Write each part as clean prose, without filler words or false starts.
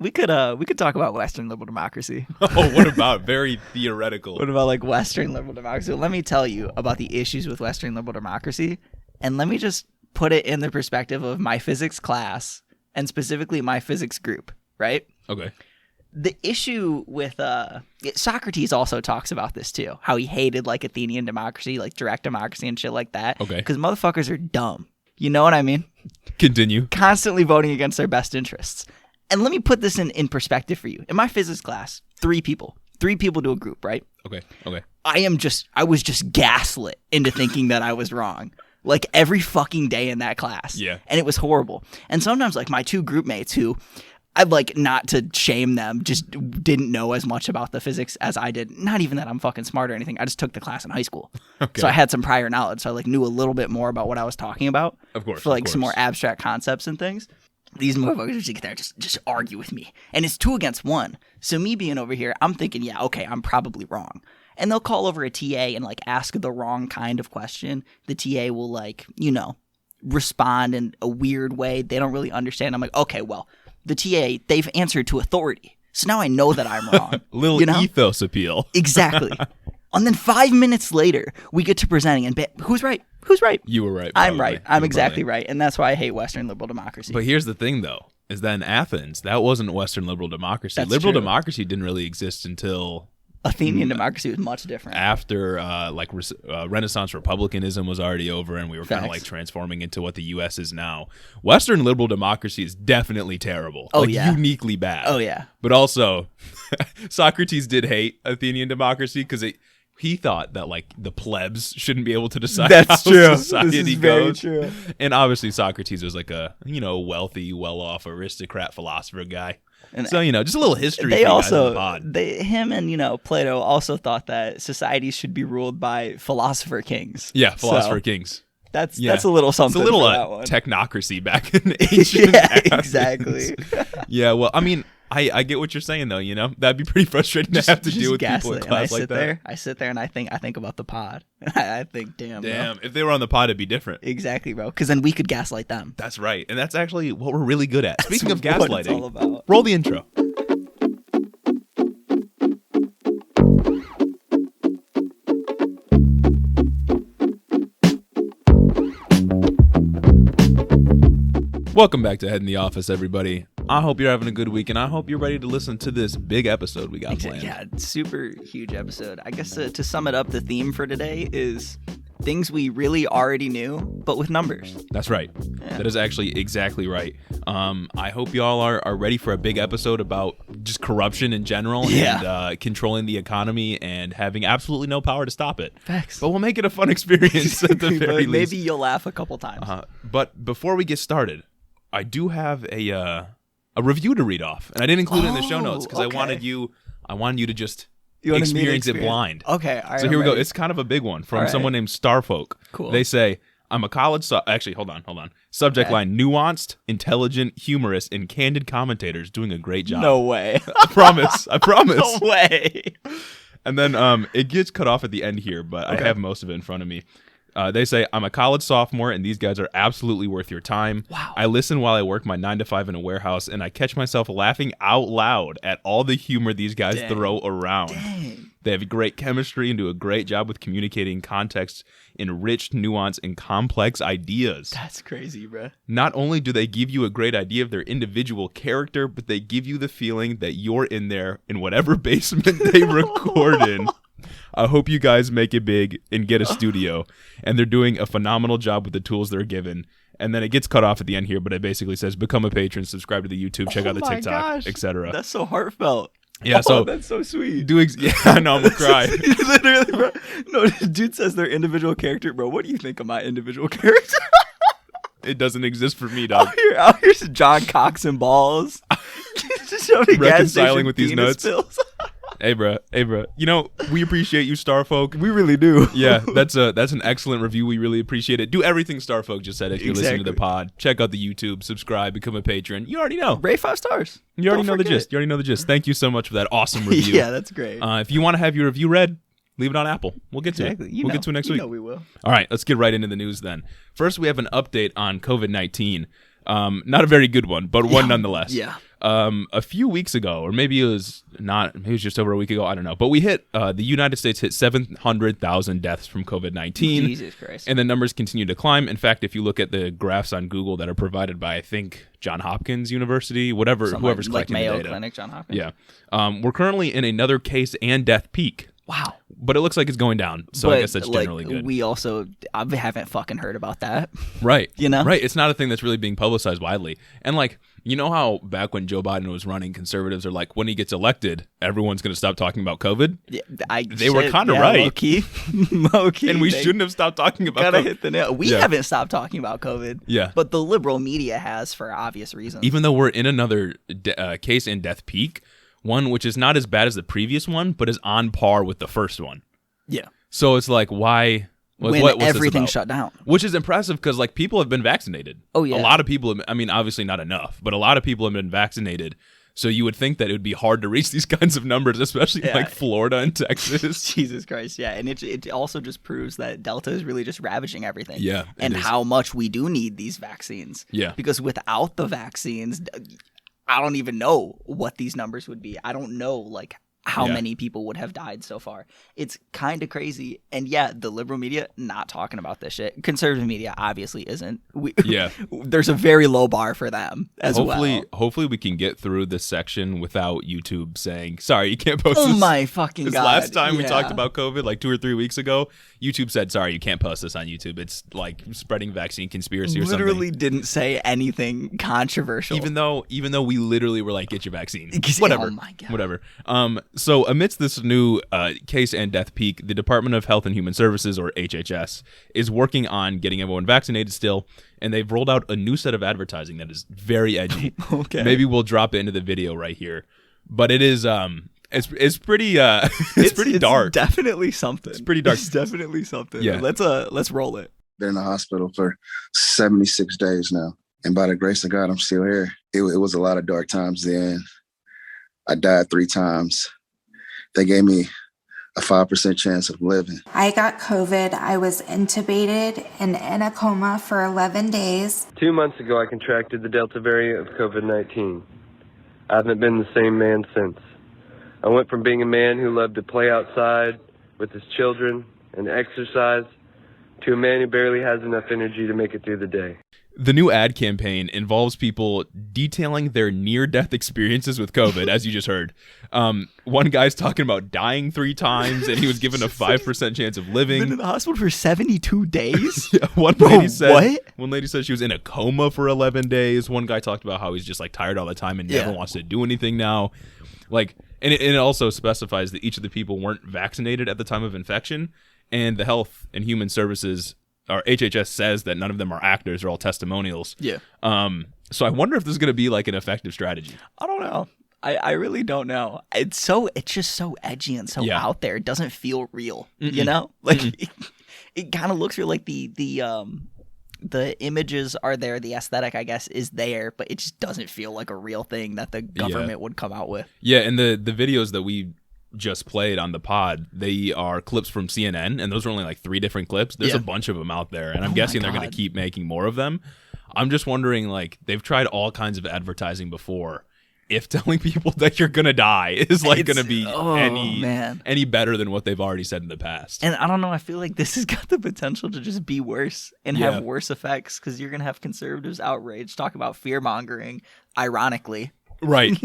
we could talk about Western liberal democracy. Oh, what about very theoretical? What about like Western liberal democracy? Let me tell you about the issues with Western liberal democracy, and let me just put it in the perspective of my physics class and specifically my physics group, right? Okay. The issue with Socrates also talks about this too, how he hated like Athenian democracy, like direct democracy and shit like that. Okay. Because motherfuckers are dumb. You know what I mean? Continue. Constantly voting against their best interests. And let me put this in perspective for you. In my physics class, 3 people to a group, right? Okay. I was just gaslit into thinking that I was wrong. Like every fucking day in that class. Yeah. And it was horrible. And sometimes like my 2 group mates who I'd like not to shame them, just didn't know as much about the physics as I did. Not even that I'm fucking smart or anything. I just took the class in high school. Okay. So I had some prior knowledge. So I like knew a little bit more about what I was talking about. Of course. For like some more abstract concepts and things. These motherfuckers just get there, just argue with me. And it's 2 against 1. So me being over here, I'm thinking, yeah, okay, I'm probably wrong. And they'll call over a TA and like ask the wrong kind of question. The TA will like, respond in a weird way. They don't really understand. I'm like, okay, well, the TA, they've answered to authority. So now I know that I'm wrong. Little ethos appeal. Exactly. And then 5 minutes later, we get to presenting and who's right? Who's right? You were right. I'm right. I'm exactly right. And that's why I hate Western liberal democracy. But here's the thing, though, is that in Athens, that wasn't Western liberal democracy. That's liberal true. democracy didn't really exist until Athenian democracy was much different. after Renaissance republicanism was already over, and we were kind of Facts. like transforming into what the U.S. is now. Western liberal democracy is definitely terrible. Oh, like, yeah. uniquely bad. Oh, yeah. But also, Socrates did hate Athenian democracy because he thought that like the plebs shouldn't be able to decide how society goes. true. And obviously Socrates was like a wealthy, well-off aristocrat philosopher guy. And so just a little history. They for you guys on the also, pod. him and Plato also thought that societies should be ruled by philosopher kings. Yeah, philosopher So kings. That's Yeah. a little something. It's a little for that one. technocracy back in ancient Yeah, Athens. exactly. Yeah, well, I mean, I get what you're saying though. That'd be pretty frustrating to have to deal with people in gaslit. class And like that. I sit there and I think about the pod. I think, damn, bro. If they were on the pod, it'd be different. Exactly, bro. Because then we could gaslight them. That's right, and that's actually what we're really good at. Speaking of That's what it's all gaslighting, about. roll the intro. Welcome back to Head in the Office, everybody. I hope you're having a good week, and I hope you're ready to listen to this big episode we got planned. Yeah, super huge episode. I guess to sum it up, the theme for today is things we really already knew, but with numbers. That's right. Yeah. That is actually exactly right. I hope y'all are ready for a big episode about just corruption in general and controlling the economy and having absolutely no power to stop it. Facts. But we'll make it a fun experience at the very least. Maybe you'll laugh a couple times. But before we get started, I do have a review to read off, and I didn't include it in the show notes because okay. I wanted you to just You wanted me to experience it blind. Okay, all right. So here we I'm go. ready. It's kind of a big one from All right. someone named Starfolk. Cool. They say, I'm a college... Actually, hold on. Subject Okay. line, nuanced, intelligent, humorous, and candid commentators doing a great job. No way. I promise. No way. And then it gets cut off at the end here, but I have most of it in front of me. They say, I'm a college sophomore, and these guys are absolutely worth your time. Wow. I listen while I work my 9 to 5 in a warehouse, and I catch myself laughing out loud at all the humor these guys Dang. throw around. Dang. They have great chemistry and do a great job with communicating context in rich, nuance, and complex ideas. That's crazy, bro. Not only do they give you a great idea of their individual character, but they give you the feeling that you're in there in whatever basement they record in. I hope you guys make it big and get a studio. And they're doing a phenomenal job with the tools they're given. And then it gets cut off at the end here, but it basically says, become a patron, subscribe to the YouTube, check out the my TikTok, gosh. etc. That's so heartfelt. Yeah, so that's so sweet. yeah, I know, I'm gonna cry. Literally, bro. No, dude says their individual character, bro. What do you think of my individual character? It doesn't exist for me, dog. Out here's John Cox and balls. Just showing a gas Reconciling station with these penis nuts. pills. Hey, bro. We appreciate you, Starfolk. We really do. Yeah, that's an excellent review. We really appreciate it. Do everything Starfolk just said if you're listening to the Exactly. pod. Check out the YouTube, subscribe, become a patron. You already know. Rate 5 stars. You already Don't know the forget. gist. You already know the gist. Thank you so much for that awesome review. Yeah, that's great. If you want to have your review read, leave it on Apple. We'll get to Exactly. it. We'll get to it next week. We will. All right, let's get right into the news then. First, we have an update on COVID-19. Not a very good one, but one nonetheless. Yeah. a few weeks ago, or maybe it was not, maybe it was just over a week ago, I don't know. But we hit, the United States hit 700,000 deaths from COVID-19. Jesus Christ. And the numbers continue to climb. In fact, if you look at the graphs on Google that are provided by, I think, Johns Hopkins University, whoever's collecting Mayo the data. Clinic, Johns Hopkins. Yeah. We're currently in another case and death peak. Wow. But it looks like it's going down. So I guess that's generally good. We also, I haven't fucking heard about that. Right. You know? Right. It's not a thing that's really being publicized widely. And like, you know how back when Joe Biden was running, conservatives are like, when he gets elected, everyone's going to stop talking about COVID? Yeah, They were kind of right. Low-key. Low-key. And we shouldn't have stopped talking about gotta COVID. hit the nail. We haven't stopped talking about COVID. Yeah. But the liberal media has for obvious reasons. Even though we're in another case and death peak, one which is not as bad as the previous one, but is on par with the first one. Yeah. So it's like, why? When what's everything this about? shut down. Which is impressive because like people have been vaccinated. Oh, yeah. A lot of people, I mean, obviously not enough, but a lot of people have been vaccinated. So you would think that it would be hard to reach these kinds of numbers, especially like Florida and Texas. Jesus Christ, yeah. And it also just proves that Delta is really just ravaging everything. Yeah. And how much we do need these vaccines. Yeah. Because without the vaccines, I don't even know what these numbers would be. I don't know, like, how many people would have died so far. It's kind of crazy. And yeah, the liberal media not talking about this shit. Conservative media obviously isn't. There's a very low bar for them as well. Hopefully we can get through this section without YouTube saying, sorry, you can't post Oh this. my fucking this God. Last time we talked about COVID, like 2 or 3 weeks ago, YouTube said, sorry, you can't post this on YouTube. It's like spreading vaccine conspiracy or something. Literally didn't say anything controversial. Even though we literally were like, get your vaccine. Whatever. Oh my God. Whatever. So amidst this new case and death peak, the Department of Health and Human Services, or HHS, is working on getting everyone vaccinated still, and they've rolled out a new set of advertising that is very edgy. Okay. Maybe we'll drop it into the video right here. But it is it's pretty pretty dark. It's definitely something. It's pretty dark. It's definitely something. Yeah. Let's roll it. Been in the hospital for 76 days now. And by the grace of God, I'm still here. It was a lot of dark times then. I died 3 times. They gave me a 5% chance of living. I got COVID. I was intubated and in a coma for 11 days. 2 months ago, I contracted the Delta variant of COVID-19. I haven't been the same man since. I went from being a man who loved to play outside with his children and exercise to a man who barely has enough energy to make it through the day. The new ad campaign involves people detailing their near-death experiences with COVID, as you just heard. One guy's talking about dying 3 times, and he was given a 5% chance of living. Been in the hospital for 72 days? Yeah, one lady said she was in a coma for 11 days. One guy talked about how he's just like tired all the time and never wants to do anything now. Like, and it also specifies that each of the people weren't vaccinated at the time of infection, and the Health and Human Services, or HHS, says that none of them are actors; they're all testimonials. Yeah. So I wonder if this is going to be like an effective strategy. I don't know. I really don't know. It's just so edgy and so out there. It doesn't feel real. Mm-mm. You know, like it kind of looks real. Like the images are there, the aesthetic, I guess, is there, but it just doesn't feel like a real thing that the government would come out with. Yeah, and the videos that we just played on the pod, they are clips from CNN, and those are only like 3 different clips. There's a bunch of them out there, and I'm guessing they're going to keep making more of them. I'm just wondering, like, they've tried all kinds of advertising before. If telling people that you're going to die is like going to be any better than what they've already said in the past. And I don't know, I feel like this has got the potential to just be worse and have worse effects, because you're going to have conservatives outraged, talk about fear-mongering, ironically. Right.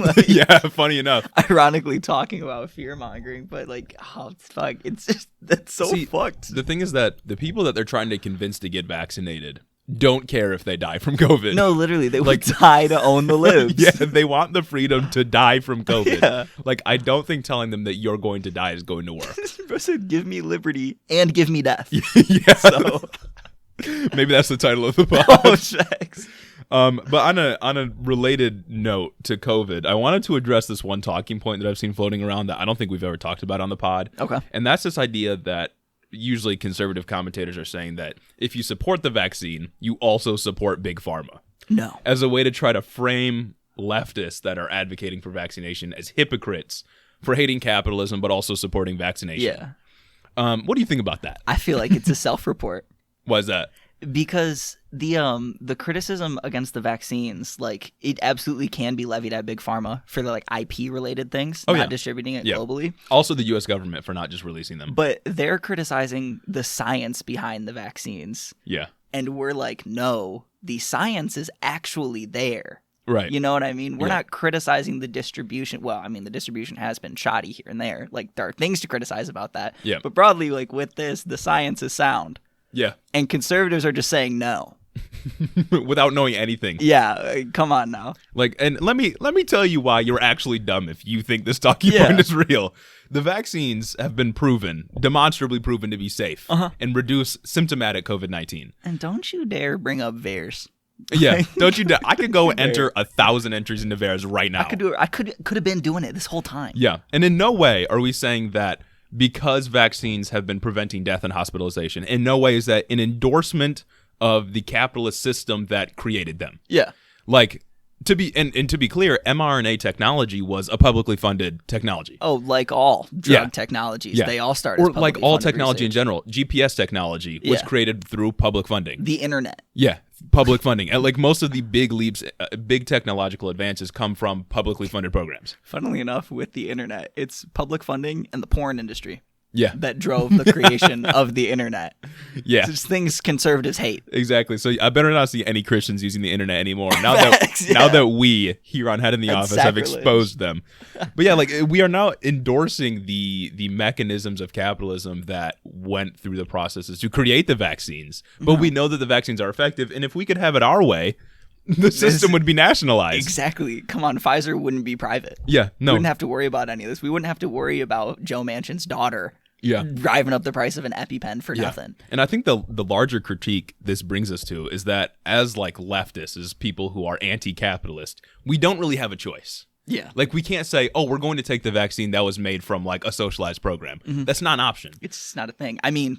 Funny enough. Ironically talking about fear-mongering, but like, oh, fuck, it's just, that's so fucked. The thing is that the people that they're trying to convince to get vaccinated don't care if they die from COVID. No, literally, they would die to own the libs. Yeah, they want the freedom to die from COVID. Yeah. Like, I don't think telling them that you're going to die is going to work. Bro said, give me liberty and give me death. Yeah. So maybe that's the title of the pod. Oh, shucks. But on a related note to COVID, I wanted to address this one talking point that I've seen floating around that I don't think we've ever talked about on the pod. Okay. And that's this idea that usually conservative commentators are saying that if you support the vaccine, you also support Big Pharma. No. As a way to try to frame leftists that are advocating for vaccination as hypocrites for hating capitalism but also supporting vaccination. Yeah. What do you think about that? I feel like it's a self-report. Why is that? Because the criticism against the vaccines, like, it absolutely can be levied at Big Pharma for the like IP related things, Oh, not yeah. distributing it Yeah. globally. Also, the U.S. government for not just releasing them. But they're criticizing the science behind the vaccines. Yeah. And we're like, no, the science is actually there. Right. You know what I mean? We're Yeah. not criticizing the distribution. Well, I mean, the distribution has been shoddy here and there. Like, there are things to criticize about that. Yeah. But broadly, like, with this, the science is sound. Yeah. And conservatives are just saying no. Without knowing anything. Yeah, come on now. Like, and let me tell you why you're actually dumb if you think this talking Yeah. point is real. The vaccines have been demonstrably proven to be safe and reduce symptomatic COVID-19. And don't you dare bring up VAERS. Yeah, don't you? I could go enter 1,000 entries into VAERS right now. I could do it. I could have been doing it this whole time. Yeah, and in no way are we saying that because vaccines have been preventing death and hospitalization. In no way is that an endorsement of the capitalist system that created them. Yeah. Like, to be clear, mRNA technology was a publicly funded technology. Oh, like all drug Yeah. technologies, Yeah. they all started. Or as like publicly all funded technology in research. general. GPS technology was Yeah. created through public funding. The internet. Yeah, public funding. And like most of the big leaps, big technological advances come from publicly funded programs. Funnily enough, with the internet, it's public funding and the porn industry Yeah, that drove the creation of the internet. yeah. It's just things conservatives hate. Exactly. So I better not see any Christians using the internet anymore. Now Facts, now yeah. that we here on Head in the That's Office have sacrilege. exposed them. But yeah, like we are now endorsing the mechanisms of capitalism that went through the processes to create the vaccines. But we know that the vaccines are effective, and if we could have it our way, the system would be nationalized. Exactly. Come on, Pfizer wouldn't be private. Yeah, We no. wouldn't have to worry about any of this. We wouldn't have to worry about Joe Manchin's daughter Yeah. driving up the price of an EpiPen for nothing. And I think the larger critique this brings us to is that as like leftists, as people who are anti-capitalist, we don't really have a choice. Yeah. Like we can't say, oh, we're going to take the vaccine that was made from like a socialized program. That's not an option. It's just not a thing. I mean,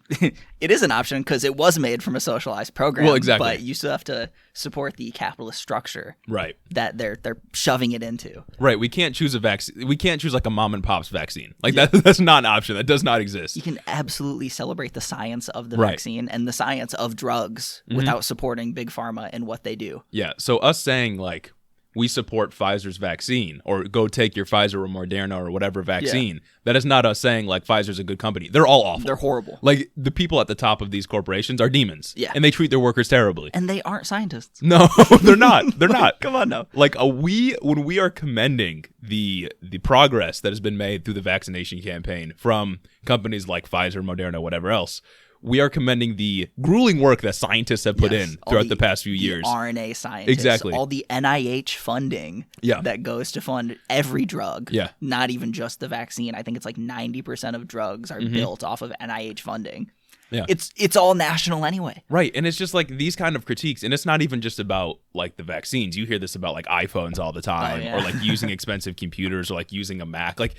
it is an option because it was made from a socialized program. Well, exactly. But you still have to support the capitalist structure Right. that they're shoving it into. Right. We can't choose a vaccine. We can't choose like a mom and pop's vaccine. Like that's not an option. That does not exist. You can absolutely celebrate the science of the Right. vaccine and the science of drugs without supporting Big Pharma and what they do. Yeah. So us saying like we support Pfizer's vaccine or go take your Pfizer or Moderna or whatever vaccine, that is not us saying like Pfizer's a good company. They're all awful. They're horrible. Like the people at the top of these corporations are demons. Yeah. And they treat their workers terribly. And they aren't scientists. No, they're not. They're not. Come on now. Like when we are commending the progress that has been made through the vaccination campaign from companies like Pfizer, Moderna, whatever else, we are commending the grueling work that scientists have put Yes, in all throughout the past few years. RNA scientists, Exactly. all the NIH funding Yeah. that goes to fund every drug, Yeah. not even just the vaccine. I think it's like 90% of drugs are built off of NIH funding. Yeah. It's all national anyway. Right. And it's just like these kind of critiques. And it's not even just about like the vaccines. You hear this about like iPhones all the time yeah. or like using expensive computers or like using a Mac. Like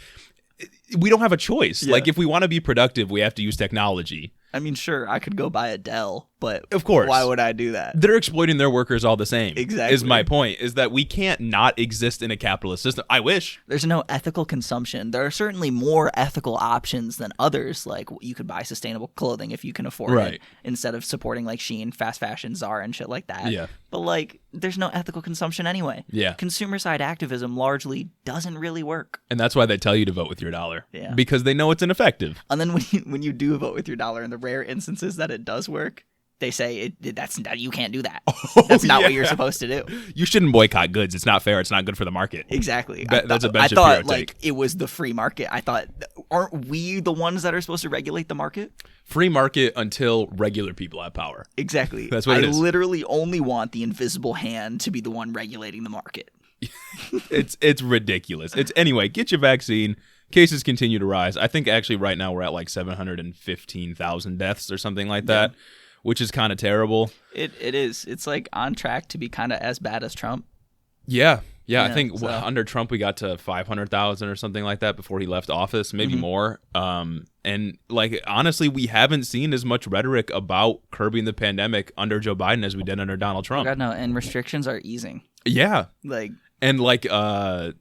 we don't have a choice. Yeah. Like if we want to be productive, we have to use technology. I mean, sure, I could go buy a Dell, but Of course. why would I do that? They're exploiting their workers all the same. Exactly. Is my point, is that we can't not exist in a capitalist system. I wish. There's no ethical consumption. There are certainly more ethical options than others. Like you could buy sustainable clothing if you can afford Right. it, instead of supporting like Shein, fast fashion, Zara, and shit like that. Yeah. But like, there's no ethical consumption anyway. Yeah. Consumer side activism largely doesn't really work. And that's why they tell you to vote with your dollar. Yeah. Because they know it's ineffective. And then when you do vote with your dollar, in the rare instances that it does work, they say you can't do that. That's not what you're yeah. supposed to do. You shouldn't boycott goods. It's not fair. It's not good for the market. Exactly. That's a Ben I Shapiro thought take. like it was the free market. I thought, aren't we the ones that are supposed to regulate the market? Free market until regular people have power. Exactly. That's what it I is. literally only want the invisible hand to be the one regulating the market. It's ridiculous. It's anyway, get your vaccine. Cases continue to rise. I think actually right now we're at like 715,000 deaths or something like that, which is kind of terrible. It is. It's like on track to be kind of as bad as Trump. Yeah. I Yeah, think so- under Trump we got to 500,000 or something like that before he left office, maybe more. And like honestly, we haven't seen as much rhetoric about curbing the pandemic under Joe Biden as we did under Donald Trump. God no, and restrictions are easing. Yeah. Like And like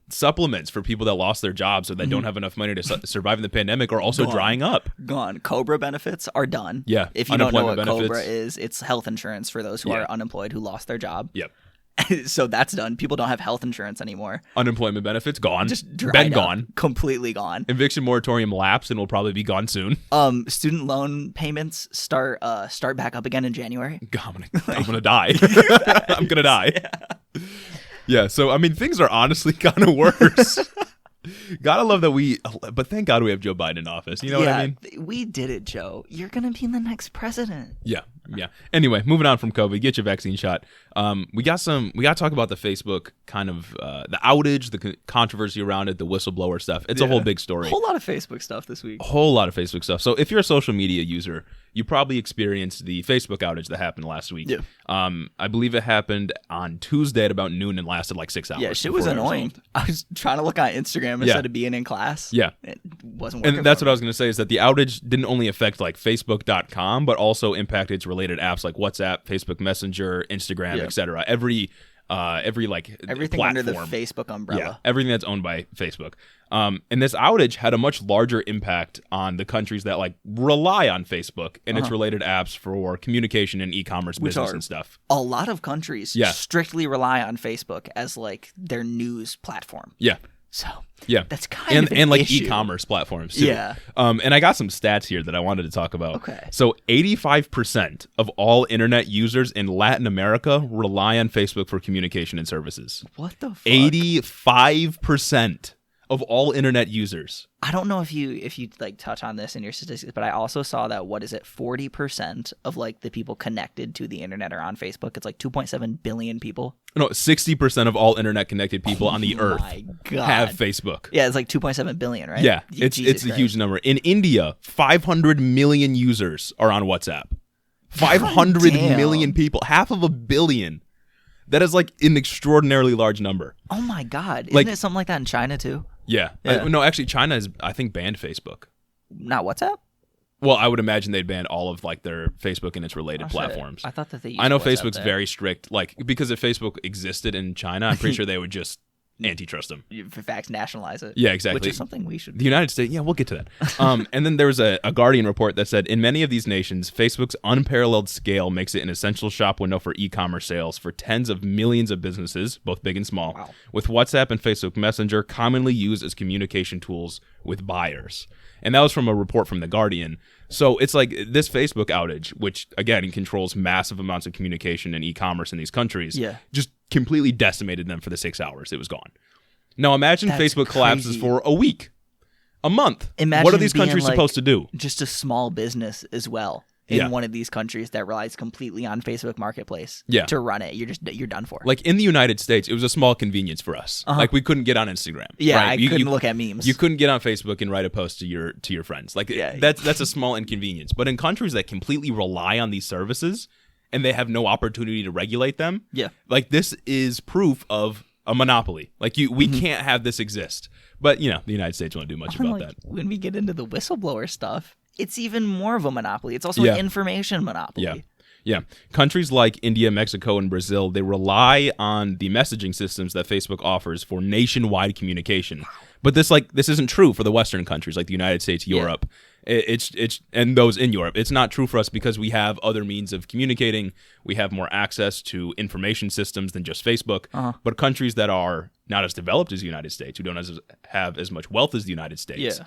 supplements for people that lost their jobs or that don't have enough money to survive in the pandemic are also drying up. Gone. Cobra benefits are done. Yeah, If you don't know what unemployment Cobra benefits. is, it's health insurance for those who are unemployed who lost their job. Yep. So that's done. People don't have health insurance anymore. Unemployment benefits gone. Just dried Been up. gone. Completely gone. Eviction moratorium lapsed and will probably be gone soon. Student loan payments start back up again in January. God, I'm gonna die. I'm gonna die. Yeah. So I mean, things are honestly kind of worse. Gotta love that but thank God we have Joe Biden in office. You know what I mean? We did it, Joe. You're gonna be the next president. Yeah. Anyway, moving on from COVID, get your vaccine shot. We got to talk about the Facebook kind of the outage, the controversy around it, the whistleblower stuff. It's a whole big story. A whole lot of Facebook stuff this week. A whole lot of Facebook stuff. So if you're a social media user, you probably experienced the Facebook outage that happened last week. Yeah. I believe it happened on Tuesday at about noon and lasted like 6 hours. Yeah, shit was before it annoying. resolved. I was trying to look on Instagram instead of being in class. Yeah. It wasn't working. And that's for what I me. was going to say is that the outage didn't only affect like Facebook.com, but also impacted its related apps like WhatsApp, Facebook Messenger, Instagram, etc. Every like Everything platform. under the Facebook umbrella. Yeah, everything that's owned by Facebook. And this outage had a much larger impact on the countries that like rely on Facebook and its related apps for communication and e-commerce business are and stuff. A lot of countries Yeah. strictly rely on Facebook as like their news platform. Yeah. So Yeah. that's kind of and an like issue. e-commerce platforms too. Yeah. And I got some stats here that I wanted to talk about. Okay. So 85% of all internet users in Latin America rely on Facebook for communication and services. What the fuck? 85% of all internet users. I don't know if you like touch on this in your statistics, but I also saw that 40% of like the people connected to the internet are on Facebook. It's like 2.7 billion people. No, 60% of all internet connected people on the earth My God. have Facebook. Yeah, it's like 2.7 billion, right? Yeah, it's Jesus a Christ. huge number. In India, 500 million users are on WhatsApp. 500 damn. million people, half of a billion. That is like an extraordinarily large number. Oh my God. Isn't Like- it something like that in China too? Yeah. Yeah. No, actually, China has, I think, banned Facebook. Not WhatsApp? Well, I would imagine they'd ban all of like their Facebook and its related Oh, shit. platforms. I thought that they used I know WhatsApp Facebook's there. very strict, like because if Facebook existed in China, I'm pretty sure they would just antitrust them. For facts, nationalize it. Yeah, exactly. Which is something we should The United States, yeah, we'll get to that. And then there was a Guardian report that said in many of these nations, Facebook's unparalleled scale makes it an essential shop window for e-commerce sales for tens of millions of businesses, both big and small, Wow. with WhatsApp and Facebook Messenger commonly used as communication tools with buyers. And that was from a report from The Guardian. So it's like this Facebook outage, which again controls massive amounts of communication and e-commerce in these countries, Yeah. just completely decimated them for the 6 hours. It was gone. Now imagine That's Facebook collapses crazy. for a week, a month. Imagine what are these being, countries like, supposed to do? just a small business as well in Yeah. one of these countries that relies completely on Facebook Marketplace Yeah. to run it. You're done for. Like in the United States, it was a small convenience for us. Like we couldn't get on Instagram. yeah, right? I couldn't look at memes. You couldn't get on Facebook and write a post to your friends. Like Yeah. that's a small inconvenience. But in countries that completely rely on these services and they have no opportunity to regulate them, Yeah. like this is proof of a monopoly. Like we can't have this exist. But the United States won't do much And, about like, that. when we get into the whistleblower stuff, it's even more of a monopoly. It's also Yeah. an information monopoly. Yeah. Yeah. Countries like India, Mexico, and Brazil, they rely on the messaging systems that Facebook offers for nationwide communication. But this isn't true for the Western countries like the United States, Europe. It's and those in Europe. It's not true for us because we have other means of communicating. We have more access to information systems than just Facebook. But countries that are not as developed as the United States, who don't have as much wealth as the United States, Yeah.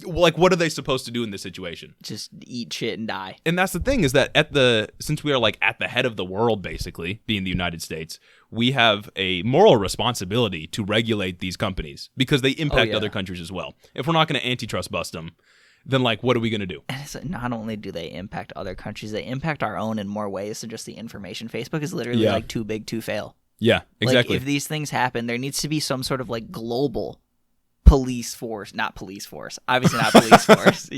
like what are they supposed to do in this situation? Just eat shit and die. And that's the thing is that since we are like at the head of the world, basically being the United States, we have a moral responsibility to regulate these companies because they impact yeah. other countries as well. If we're not going to antitrust bust them, then like what are we going to do? And it's like, not only do they impact other countries, they impact our own in more ways than just the information. Facebook is literally Yeah. like too big to fail. Yeah, exactly. Like, if these things happen, there needs to be some sort of like global police force, not police force, obviously not police force.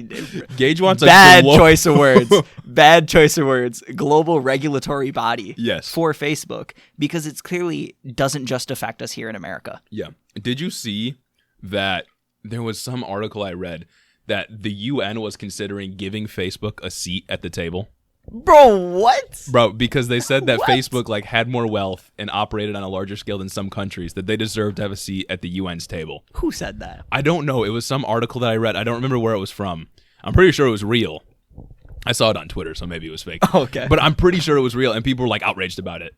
Gage wants a Bad glo- choice of words. Bad choice of words. Global regulatory body. Yes. For Facebook, because it's clearly doesn't just affect us here in America. Yeah. Did you see that there was some article I read that the UN was considering giving Facebook a seat at the table? Bro, what? Bro, because they said that What? Facebook like had more wealth and operated on a larger scale than some countries, that they deserved to have a seat at the UN's table. Who said that? I don't know. It was some article that I read. I don't remember where it was from. I'm pretty sure it was real. I saw it on Twitter, so maybe it was fake. Okay. But I'm pretty sure it was real, and people were like outraged about it.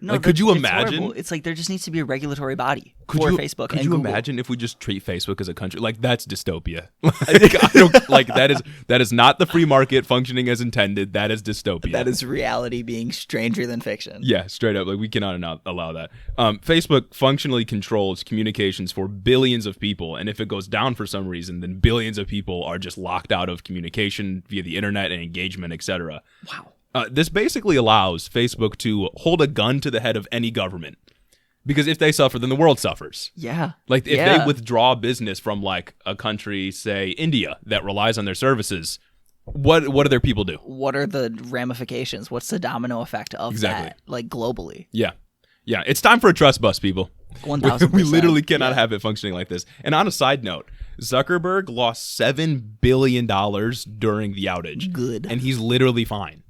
No, Like, could you it's imagine? horrible. It's like there just needs to be a regulatory body for Facebook Could and you Google. imagine if we just treat Facebook as a country? Like, that's dystopia. Like, I don't, like that is not the free market functioning as intended. That is dystopia. That is reality being stranger than fiction. Yeah, straight up. Like, we cannot allow that. Facebook functionally controls communications for billions of people, and if it goes down for some reason, then billions of people are just locked out of communication via the internet and engagement, etc. Wow. This basically allows Facebook to hold a gun to the head of any government, because if they suffer, then the world suffers. Yeah. Like, if Yeah. they withdraw business from like a country, say India, that relies on their services, what do their people do? What are the ramifications? What's the domino effect of Exactly. that? Like globally. Yeah. It's time for a trust bust, people. 1000%. We literally cannot Yeah. have it functioning like this. And on a side note, Zuckerberg lost $7 billion during the outage. Good. And he's literally fine.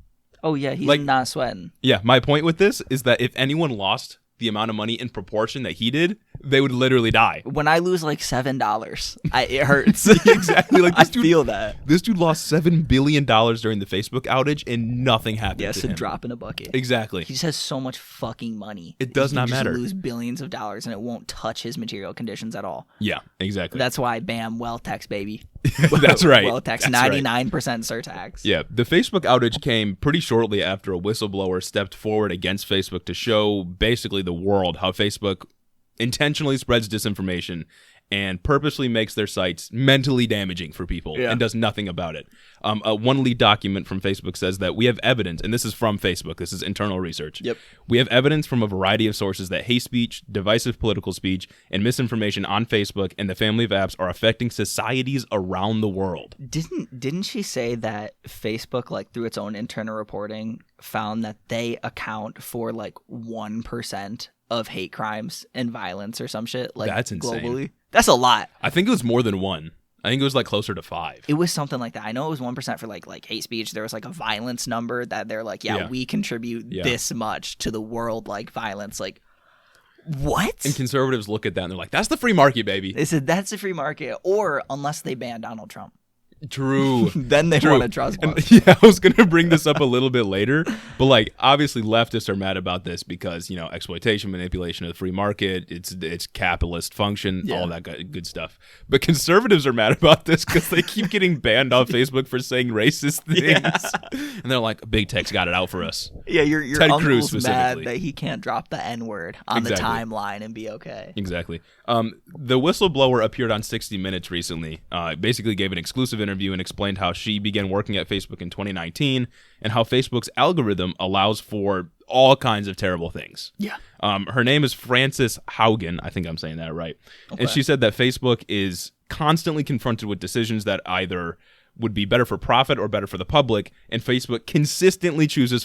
Oh yeah, he's like- not sweating. Yeah, my point with this is that if anyone lost the amount of money in proportion that he did, they would literally die. When I lose like $7, it hurts. Exactly. Like, I this dude, feel that. this dude lost $7 billion during the Facebook outage, and nothing happened Yeah, to it's a him. drop in a bucket. Exactly. He just has so much fucking money. It does He not can just matter. lose billions of dollars and it won't touch his material conditions at all. Yeah, exactly. That's why, bam, wealth tax, baby. That's right. Wealth tax, That's right. 99% surtax. Yeah, the Facebook outage came pretty shortly after a whistleblower stepped forward against Facebook to show basically the world how Facebook intentionally spreads disinformation and purposely makes their sites mentally damaging for people and does nothing about it. One lead document from Facebook says that we have evidence, and this is from Facebook, this is internal research. Yep. We have evidence from a variety of sources that hate speech, divisive political speech, and misinformation on Facebook and the family of apps are affecting societies around the world. Didn't she say that Facebook, like through its own internal reporting, found that they account for like 1% of hate crimes and violence or some shit? Like That's insane. globally. That's a lot. I think it was more than one. I think it was like closer to 5. It was something like that. I know it was 1% for like hate speech. There was like a violence number that they're like, Yeah. we contribute Yeah. this much to the world, like violence. Like, what? And conservatives look at that and they're like, that's the free market, baby. They said that's a free market, or unless they ban Donald Trump, True. then they True. want to trust. And, yeah, I was going to bring this up a little bit later, but like obviously leftists are mad about this because, you know, exploitation, manipulation of the free market, it's capitalist function, all that good stuff. But conservatives are mad about this because they keep getting banned off Facebook for saying racist things. And they're like, big tech's got it out for us. Yeah, your Ted uncle's Cruz mad specifically. that he can't drop the N-word on the Exactly. timeline and be okay. Exactly. The whistleblower appeared on 60 Minutes recently, basically gave an exclusive interview and explained how she began working at Facebook in 2019 and how Facebook's algorithm allows for all kinds of terrible things. Yeah. Her name is Frances Haugen. I think I'm saying that right. And she said that Facebook is constantly confronted with decisions that either would be better for profit or better for the public, and Facebook consistently chooses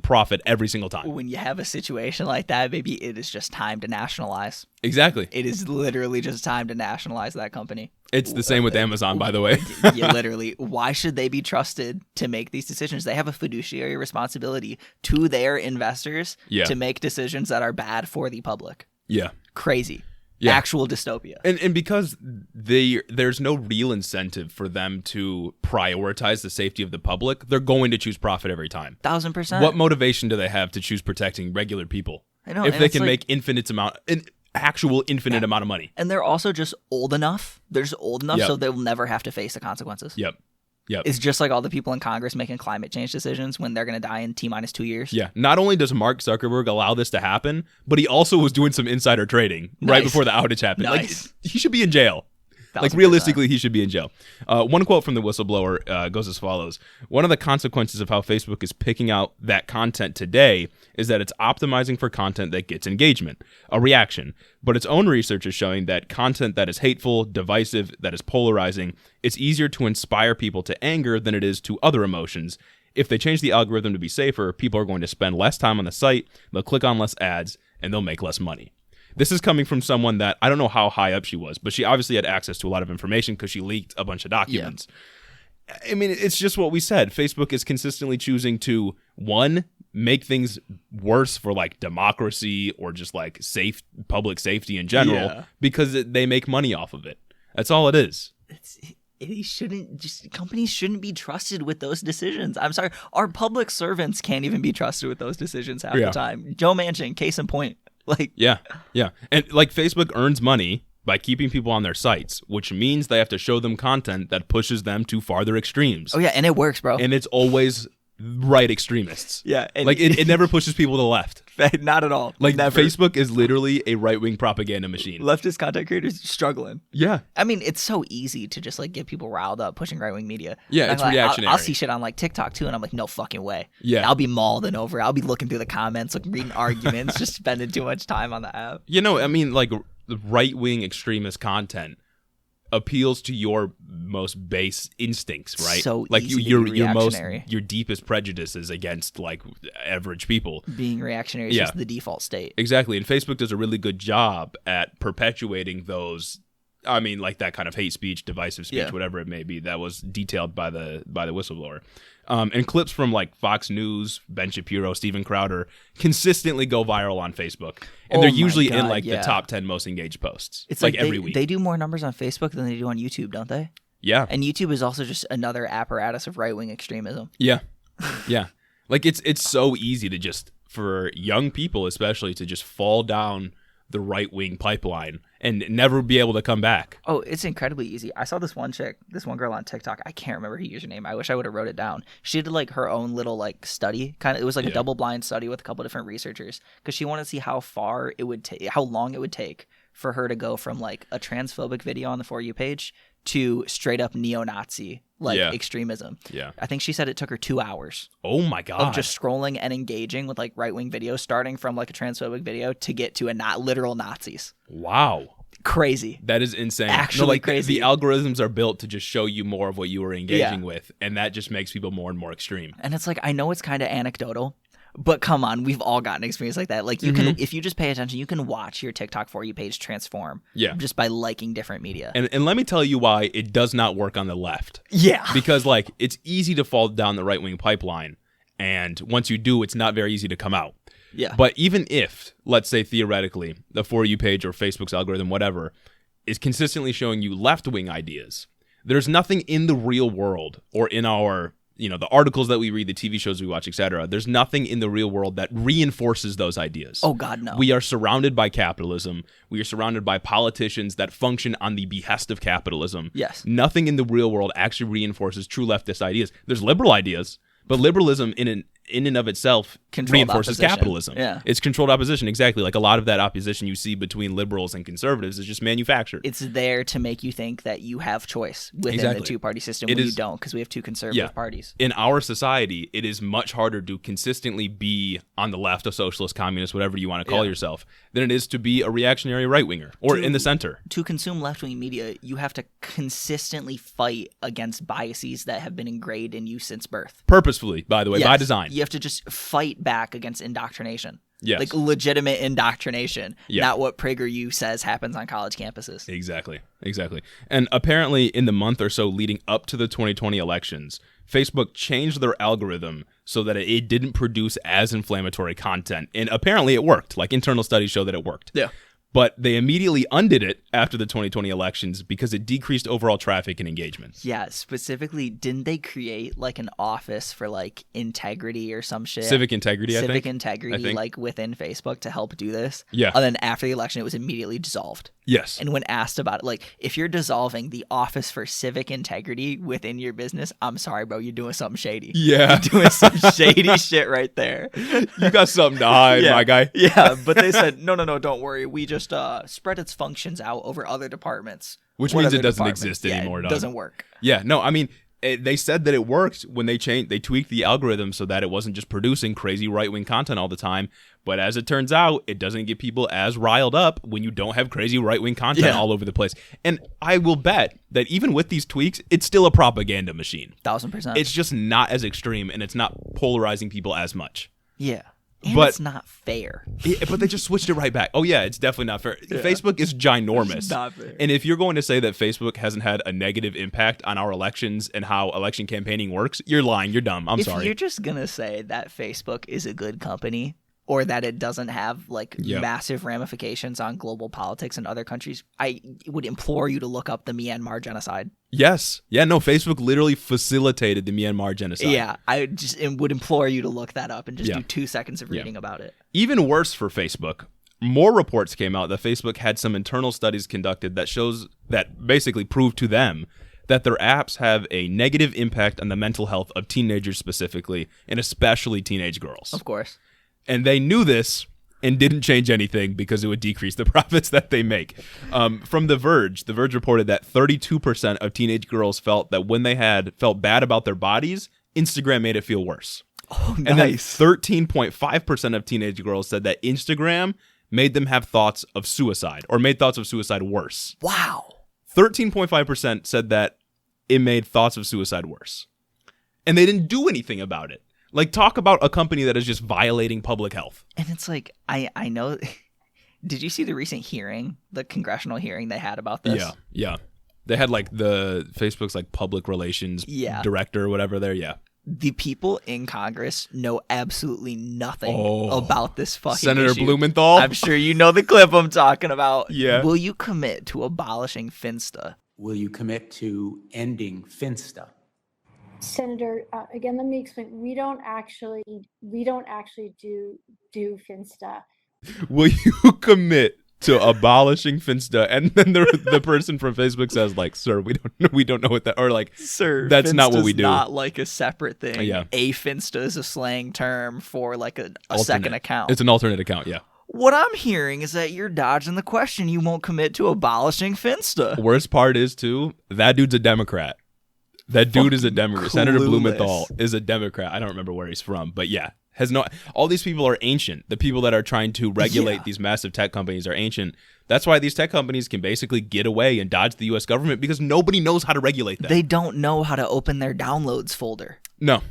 profit every single time. When you have a situation like that, maybe it is just time to nationalize. Exactly. It is literally just time to nationalize that company. It's the same with Amazon, by the way. Yeah, literally. Why should they be trusted to make these decisions? They have a fiduciary responsibility to their investors Yeah. to make decisions that are bad for the public. Yeah. Crazy. Yeah. Actual dystopia. And because there's no real incentive for them to prioritize the safety of the public, they're going to choose profit every time. 1000%. What motivation do they have to choose protecting regular people? I know, if and they it's can like- make an actual infinite amount of money. And they're also just old enough. They're just old enough Yep. so they'll never have to face the consequences. Yep. It's just like all the people in Congress making climate change decisions when they're going to die in T-minus 2 years. Yeah. Not only does Mark Zuckerberg allow this to happen, but he also was doing some insider trading right Nice. before the outage happened. Nice. Like, he should be in jail. Like 1000%. realistically, he should be in jail. One quote from the whistleblower goes as follows. One of the consequences of how Facebook is picking out that content today is that it's optimizing for content that gets engagement, a reaction. But its own research is showing that content that is hateful, divisive, that is polarizing, it's easier to inspire people to anger than it is to other emotions. If they change the algorithm to be safer, people are going to spend less time on the site, they'll click on less ads, and they'll make less money. This is coming from someone that I don't know how high up she was, but she obviously had access to a lot of information because she leaked a bunch of documents. I mean, it's just what we said. Facebook is consistently choosing to, one, make things worse for like democracy or just like public safety in general because they make money off of it. That's all it is. Companies shouldn't be trusted with those decisions. I'm sorry. Our public servants can't even be trusted with those decisions half the time. Joe Manchin, case in point. Like, yeah. And like Facebook earns money by keeping people on their sites, which means they have to show them content that pushes them to farther extremes. Oh yeah, and it works, bro. And it's always right extremists. Yeah. And like it never pushes people to the left. Not at all. Like never. Facebook is literally a right-wing propaganda machine. Leftist content creators struggling. Yeah. I mean, it's so easy to just like get people riled up pushing right-wing media. Yeah, And it's like, reactionary. I'll see shit on like TikTok too, and I'm like, no fucking way. Yeah. I'll be mauling over. I'll be looking through the comments, like reading arguments, just spending too much time on the app. You know, I mean, like the right-wing extremist content appeals to your most base instincts, right? So like easy to your be most reactionary. your deepest prejudices against like average people. Being reactionary is Yeah. just the default state. Exactly. And Facebook does a really good job at perpetuating those, I mean, like that kind of hate speech, divisive speech, Yeah. whatever it may be, that was detailed by the whistleblower. And clips from like Fox News, Ben Shapiro, Steven Crowder consistently go viral on Facebook. And Oh they're my usually in God, like yeah. the top 10 most engaged posts. It's like like every week. They do more numbers on Facebook than they do on YouTube, don't they? Yeah. And YouTube is also just another apparatus of right-wing extremism. Yeah. Yeah. Like it's so easy to just, for young people especially, to just fall down the right-wing pipeline and never be able to come back. Oh, it's incredibly easy. I saw this one girl on TikTok. I can't remember her username. I wish I would have wrote it down. She did like her own little like study. It was like a double-blind study with a couple different researchers because she wanted to see how long it would take for her to go from like a transphobic video on the For You page to straight up neo-Nazi extremism. Yeah. I think she said it took her 2 hours Oh my God. of just scrolling and engaging with like right-wing videos, starting from like a transphobic video to get to literal Nazis. Wow. Crazy. That is insane. Actually crazy. The algorithms are built to just show you more of what you were engaging with, and that just makes people more and more extreme. And it's like, I know it's kind of anecdotal, but come on, we've all gotten experience like that. Like you can, if you just pay attention, you can watch your TikTok For You page transform just by liking different media. And let me tell you why it does not work on the left. Yeah. Because like it's easy to fall down the right-wing pipeline, and once you do, it's not very easy to come out. Yeah. But even if, let's say theoretically, the For You page or Facebook's algorithm, whatever, is consistently showing you left-wing ideas, there's nothing in the real world or in our, the articles that we read, the TV shows we watch, etc. There's nothing in the real world that reinforces those ideas. Oh God, no. We are surrounded by capitalism. We are surrounded by politicians that function on the behest of capitalism. Yes. Nothing in the real world actually reinforces true leftist ideas. There's liberal ideas, but liberalism in and of itself Controlled reinforces opposition. capitalism. Yeah. It's controlled opposition, exactly. Like a lot of that opposition you see between liberals and conservatives is just manufactured. It's there to make you think that you have choice within the two-party system when you don't, because we have two conservative parties. In our society, it is much harder to consistently be on the left, a socialist, communist, whatever you want to call yourself, than it is to be a reactionary right-winger or in the center. To consume left-wing media, you have to consistently fight against biases that have been ingrained in you since birth. Purposefully, by the way, by design. You have to just fight back against indoctrination. Yes. Like legitimate indoctrination, Yeah. not what PragerU says happens on college campuses. Exactly. And apparently in the month or so leading up to the 2020 elections, Facebook changed their algorithm so that it didn't produce as inflammatory content. And apparently it worked. Like internal studies show that it worked. Yeah. But they immediately undid it after the 2020 elections because it decreased overall traffic and engagement. Yeah, specifically, didn't they create like an office for like integrity or some shit? Civic integrity, I think. Civic integrity, like within Facebook to help do this. Yeah. And then after the election, it was immediately dissolved. Yes. And when asked about it, like, if you're dissolving the Office for Civic Integrity within your business, I'm sorry, bro, you're doing something shady. Yeah. You're doing some shady shit right there. You got something to hide, my guy. Yeah, but they said, no, don't worry. We just spread its functions out over other departments. Which What means other it doesn't departments? exist Yeah, anymore, it dog. doesn't work. Yeah, no, I mean, they said that it worked when they tweaked the algorithm so that it wasn't just producing crazy right-wing content all the time. But as it turns out, it doesn't get people as riled up when you don't have crazy right-wing content all over the place. And I will bet that even with these tweaks, it's still a propaganda machine. 1000%. It's just not as extreme, and it's not polarizing people as much. Yeah. And but it's not fair. but they just switched it right back. Oh yeah, it's definitely not fair. Facebook is ginormous. It's not fair. And if you're going to say that Facebook hasn't had a negative impact on our elections and how election campaigning works, you're lying. You're dumb. I'm If sorry. you're just gonna say that Facebook is a good company or that it doesn't have like Yeah. massive ramifications on global politics in other countries, I would implore you to look up the Myanmar genocide. Yes. Yeah, no, Facebook literally facilitated the Myanmar genocide. Yeah, I just would implore you to look that up and just Yeah. do 2 seconds of reading about it. Even worse for Facebook, more reports came out that Facebook had some internal studies conducted that basically proved to them that their apps have a negative impact on the mental health of teenagers specifically, and especially teenage girls. Of course. And they knew this and didn't change anything because it would decrease the profits that they make. From The Verge reported that 32% of teenage girls felt that when they felt bad about their bodies, Instagram made it feel worse. Oh, And then 13.5% of teenage girls said that Instagram made them have thoughts of suicide or made thoughts of suicide worse. Wow. 13.5% said that it made thoughts of suicide worse. And they didn't do anything about it. Like, talk about a company that is just violating public health. And it's like, I know. Did you see the recent hearing, the congressional hearing they had about this? Yeah. They had like the Facebook's like public relations director or whatever there. Yeah. The people in Congress know absolutely nothing about this fucking Senator issue. Blumenthal. I'm sure you know the clip I'm talking about. Yeah. Will you commit to abolishing Finsta? Will you commit to ending Finsta? Senator, again, let me explain. We don't actually do Finsta. Will you commit to abolishing Finsta? And then the person from Facebook says, like, "Sir, we don't know what that," or like, Sir, that's not what we Finsta's do. Not like a separate thing. Yeah. A Finsta is a slang term for like a second account. It's an alternate account. Yeah. What I'm hearing is that you're dodging the question. You won't commit to abolishing Finsta. The worst part is too, that dude's a Democrat. That dude is a Democrat. Senator clueless. Blumenthal is a Democrat. I don't remember where he's from, but yeah, all these people are ancient. The people that are trying to regulate these massive tech companies are ancient. That's why these tech companies can basically get away and dodge the U.S. government because nobody knows how to regulate them. They don't know how to open their downloads folder. No.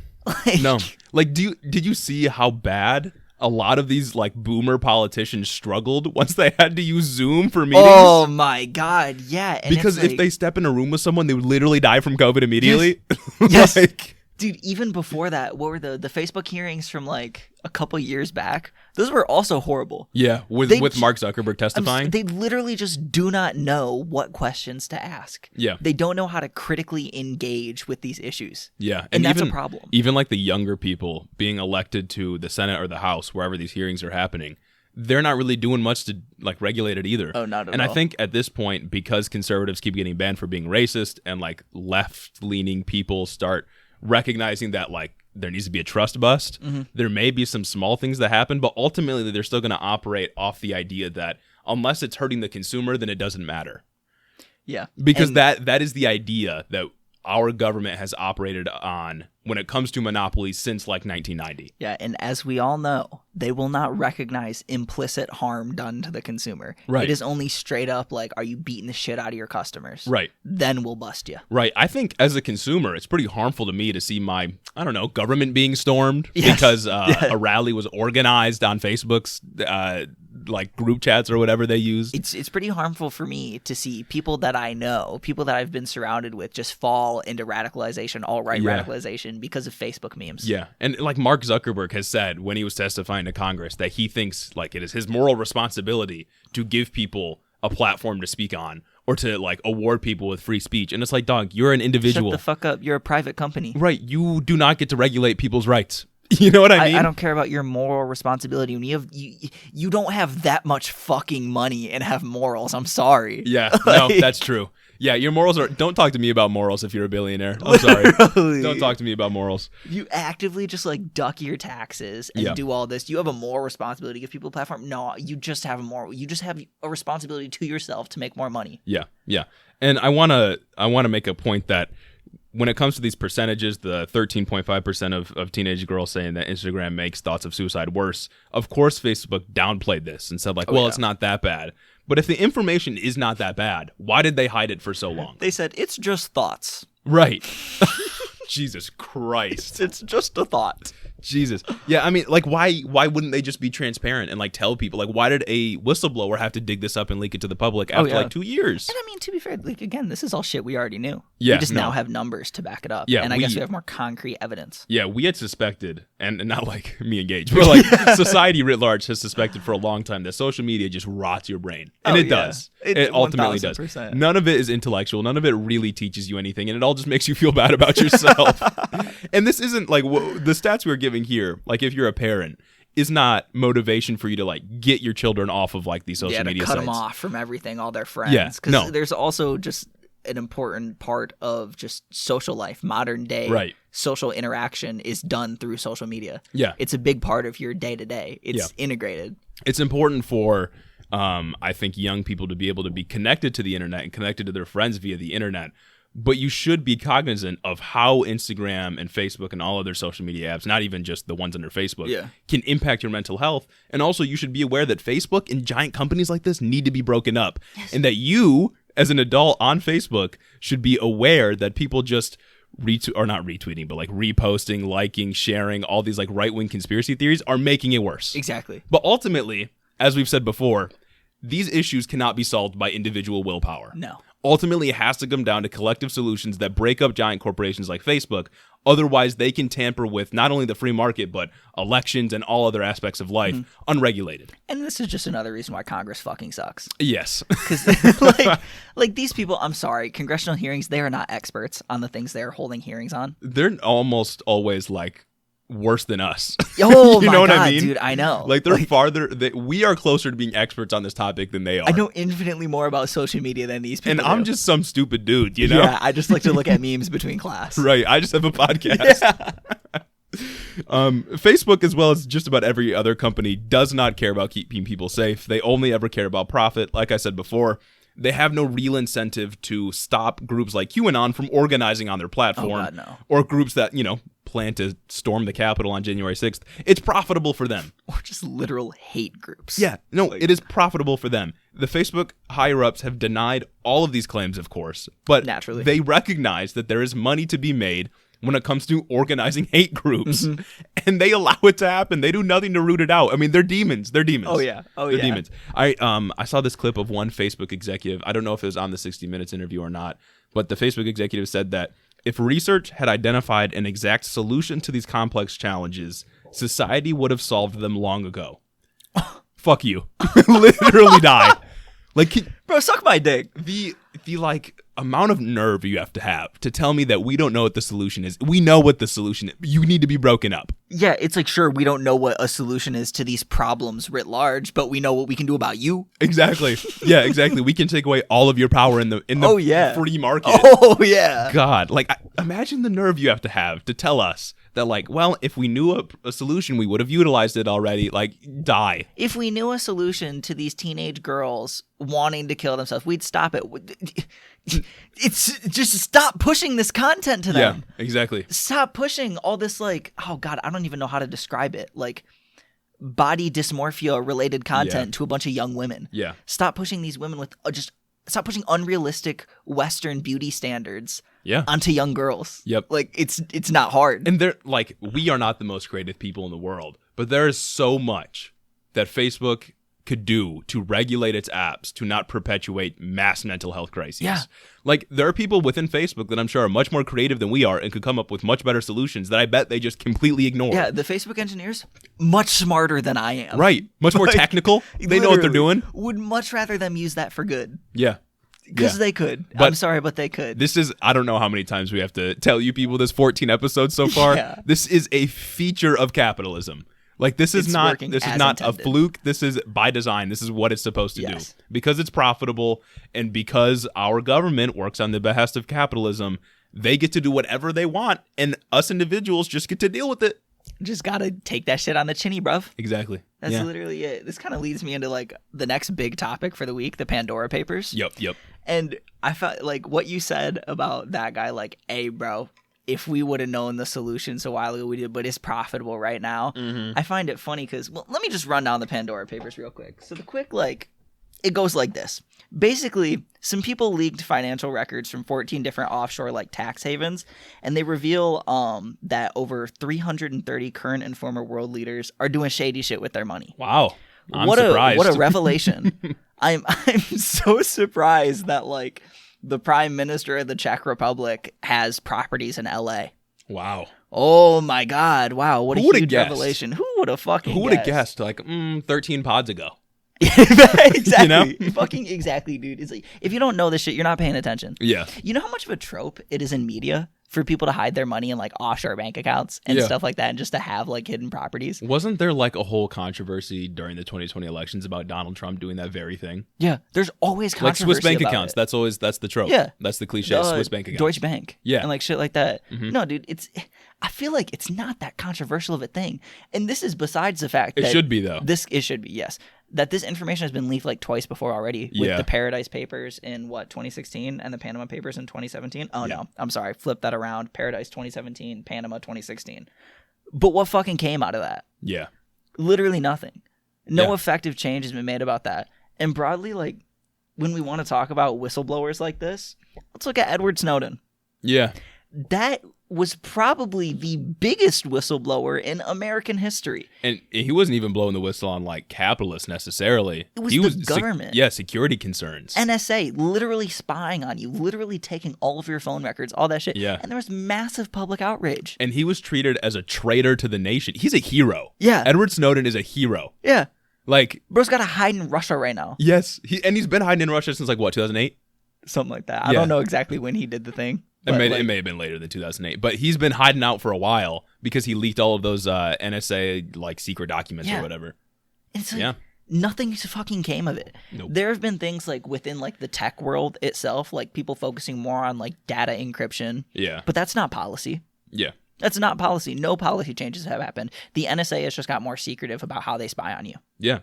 No. Like, did you see how bad a lot of these like boomer politicians struggled once they had to use Zoom for meetings? Oh my God, yeah. And Because it's if like, they step in a room with someone, they would literally die from COVID immediately. Yes. Like, dude, even before that, what were the Facebook hearings from like a couple years back? Those were also horrible. yeah, with Mark Zuckerberg testifying. They literally just do not know what questions to ask. Yeah. They don't know how to critically engage with these issues. Yeah, And that's even, a problem. Even like the younger people being elected to the Senate or the House, wherever these hearings are happening, they're not really doing much to like regulate it either. Oh, not at And all. I think at this point, because conservatives keep getting banned for being racist, and like left-leaning people start recognizing that like there needs to be a trust bust, there may be some small things that happen, but ultimately they're still going to operate off the idea that unless it's hurting the consumer, then it doesn't matter. Yeah. Because And that is the idea that our government has operated on when it comes to monopolies since like 1990. Yeah, and as we all know, they will not recognize implicit harm done to the consumer. Right. It is only straight up like, are you beating the shit out of your customers? Right. Then we'll bust you. Right. I think as a consumer, it's pretty harmful to me to see my, I don't know, government being stormed Yes. because a rally was organized on Facebook's like group chats or whatever they use. It's pretty harmful for me to see people that I know, people that I've been surrounded with, just fall into radicalization, alt-right Yeah. radicalization because of Facebook memes. Yeah. And like Mark Zuckerberg has said when he was testifying to Congress that he thinks like it is his moral responsibility to give people a platform to speak on or to like award people with free speech. And it's like, dog, you're an individual. Shut the fuck up. You're a private company. Right. You do not get to regulate people's rights. You know what I mean? I don't care about your moral responsibility. When you don't have that much fucking money and have morals. I'm sorry. Yeah, no, that's true. Yeah, your morals are. Don't talk to me about morals if you're a billionaire. I'm sorry. Literally. Don't talk to me about morals. You actively just like duck your taxes and Yeah. do all this. You have a moral responsibility to give people a platform. No, you just have a moral. You just have a responsibility to yourself to make more money. Yeah, yeah. And I wanna make a point that when it comes to these percentages, the 13.5% of teenage girls saying that Instagram makes thoughts of suicide worse. Of course, Facebook downplayed this and said like, well, yeah. it's not that bad. But if the information is not that bad, why did they hide it for so long? They said it's just thoughts. Right. Jesus Christ. It's just a thought. Jesus. Yeah, I mean, like, why wouldn't they just be transparent and, like, tell people? Like, why did a whistleblower have to dig this up and leak it to the public after, like, 2 years? And I mean, to be fair, like, again, this is all shit we already knew. Yeah, we just now have numbers to back it up. Yeah, and I guess we have more concrete evidence. Yeah, we had suspected, and not like me and Gage, but like society writ large has suspected for a long time that social media just rots your brain. And it does. It ultimately does. 1000%. None of it is intellectual. None of it really teaches you anything. And it all just makes you feel bad about yourself. And this isn't like the stats we're giving here. Like if you're a parent, is not motivation for you to like get your children off of like these social media cut sites. them off from everything, all their friends. Yeah, Because there's also just an important part of just social life, modern day social interaction is done through social media. Yeah. It's a big part of your day to day. It's integrated. It's important for I think young people to be able to be connected to the internet and connected to their friends via the internet. But you should be cognizant of how Instagram and Facebook and all other social media apps, not even just the ones under Facebook, can impact your mental health. And also you should be aware that Facebook and giant companies like this need to be broken up. Yes. And that you, as an adult on Facebook, should be aware that people just not retweeting, but like reposting, liking, sharing, all these like right-wing conspiracy theories are making it worse. Exactly. But ultimately, as we've said before, these issues cannot be solved by individual willpower. No. Ultimately, it has to come down to collective solutions that break up giant corporations like Facebook. Otherwise, they can tamper with not only the free market, but elections and all other aspects of life unregulated. And this is just another reason why Congress fucking sucks. Yes. Because like these people, I'm sorry, congressional hearings, they are not experts on the things they're holding hearings on. They're almost always like worse than us. Oh, you my know what God, I mean? dude, I know. Like they're farther. We are closer to being experts on this topic than they are. I know infinitely more about social media than these people. And I'm just some stupid dude, you know? Yeah, I just like to look at memes between class. Right. I just have a podcast. Facebook, as well as just about every other company, does not care about keeping people safe. They only ever care about profit. Like I said before, they have no real incentive to stop groups like QAnon from organizing on their platform. Oh, God, no. Or groups that, plan to storm the Capitol on January 6th. It's profitable for them. Or just literal hate groups. Yeah, no, it is profitable for them. The Facebook higher-ups have denied all of these claims, of course, but naturally they recognize that there is money to be made when it comes to organizing hate groups, and they allow it to happen. They do nothing to root it out. I mean, they're demons. They're demons. Oh yeah. They're demons. I saw this clip of one Facebook executive. I don't know if it was on the 60 Minutes interview or not, but the Facebook executive said that if research had identified an exact solution to these complex challenges, society would have solved them long ago. Fuck you. Literally die. Like, bro, suck my dick. The like amount of nerve you have to tell me that we don't know what the solution is. We know what the solution is. You need to be broken up. Yeah, it's like, sure, we don't know what a solution is to these problems writ large, but we know what we can do about you. Exactly. Yeah, exactly. We can take away all of your power in the free market. Oh yeah. God, like imagine the nerve you have to tell us that, like, well, if we knew a solution, we would have utilized it already. Like, die. If we knew a solution to these teenage girls wanting to kill themselves, we'd stop it. It's just stop pushing this content to them. Yeah, exactly. Stop pushing all this, like, oh God, I don't even know how to describe it. Like, body dysmorphia related content to a bunch of young women. Yeah. Stop pushing these women with stop pushing unrealistic Western beauty standards onto young girls. Yep. Like, it's not hard. And they're like, we are not the most creative people in the world, but there is so much that Facebook could do to regulate its apps to not perpetuate mass mental health crises. Yeah. Like, there are people within Facebook that I'm sure are much more creative than we are and could come up with much better solutions that I bet they just completely ignore. Yeah, the Facebook engineers, much smarter than I am. Right. Much more technical. They know what they're doing. Would much rather them use that for good. Yeah. Because they could. But I'm sorry, but they could. This is, I don't know how many times we have to tell you people this 14 episodes so far. Yeah. This is a feature of capitalism. Like, this is not a fluke. This is by design. This is what it's supposed to do. Because it's profitable and because our government works on the behest of capitalism, they get to do whatever they want, and us individuals just get to deal with it. Just gotta take that shit on the chinny, bruv. Exactly. That's literally it. This kind of leads me into, like, the next big topic for the week, the Pandora Papers. Yep. And I felt like what you said about that guy, like, hey, bro, if we would have known the solutions a while ago, we did, but it's profitable right now. I find it funny because, well, let me just run down the Pandora Papers real quick. So the quick, like, it goes like this. Basically, some people leaked financial records from 14 different offshore like tax havens, and they reveal that over 330 current and former world leaders are doing shady shit with their money. Wow. I'm What surprised. a revelation. I'm so surprised that like the Prime Minister of the Czech Republic has properties in LA. Wow. Oh my God. Wow, what a Who would've huge guessed? revelation. Who would have fucking Who would have guessed? Like 13 pods ago. Exactly. You know? Fucking exactly, dude. It's like, if you don't know this shit, you're not paying attention. Yeah. You know how much of a trope it is in media for people to hide their money in like offshore bank accounts and Yeah. stuff like that, and just to have like hidden properties? Wasn't there like a whole controversy during the 2020 elections about Donald Trump doing that very thing? Yeah. There's always Like controversy Swiss bank about accounts. it. That's the trope. Yeah. That's the cliche. The, Swiss bank accounts. Deutsche Bank. Yeah. And like shit like that. Mhm. No, dude, I feel like it's not that controversial of a thing. And this is besides the fact It that should be though. it should be, yes. That this information has been leaked like twice before already with Yeah. the Paradise Papers in 2016 and the Panama Papers in 2017. Oh Yeah. no, I'm sorry. Flip that around. Paradise 2017, Panama 2016. But what fucking came out of that? Yeah. Literally nothing. No Yeah. effective change has been made about that. And broadly, like, when we want to talk about whistleblowers like this, let's look at Edward Snowden. Yeah. That was probably the biggest whistleblower in American history. And he wasn't even blowing the whistle on like capitalists necessarily. It was he the government. Security concerns. NSA literally spying on you, literally taking all of your phone records, all that shit. Yeah. And there was massive public outrage. And he was treated as a traitor to the nation. He's a hero. Yeah. Edward Snowden is a hero. Yeah. Like, Bro's got to hide in Russia right now. yes, he's been hiding in Russia since like what, 2008? Something like that. I Yeah. don't know exactly when he did the thing. It but, may, like, it may have been later than 2008, but he's been hiding out for a while because he leaked all of those NSA like secret documents Yeah. or whatever. it's like, Yeah. nothing fucking came of it. Nope. There have been things like within like the tech world itself, like people focusing more on like data encryption, Yeah. but that's not policy. Yeah. That's not policy. No policy changes have happened. The NSA has just got more secretive about how they spy on you. Yeah.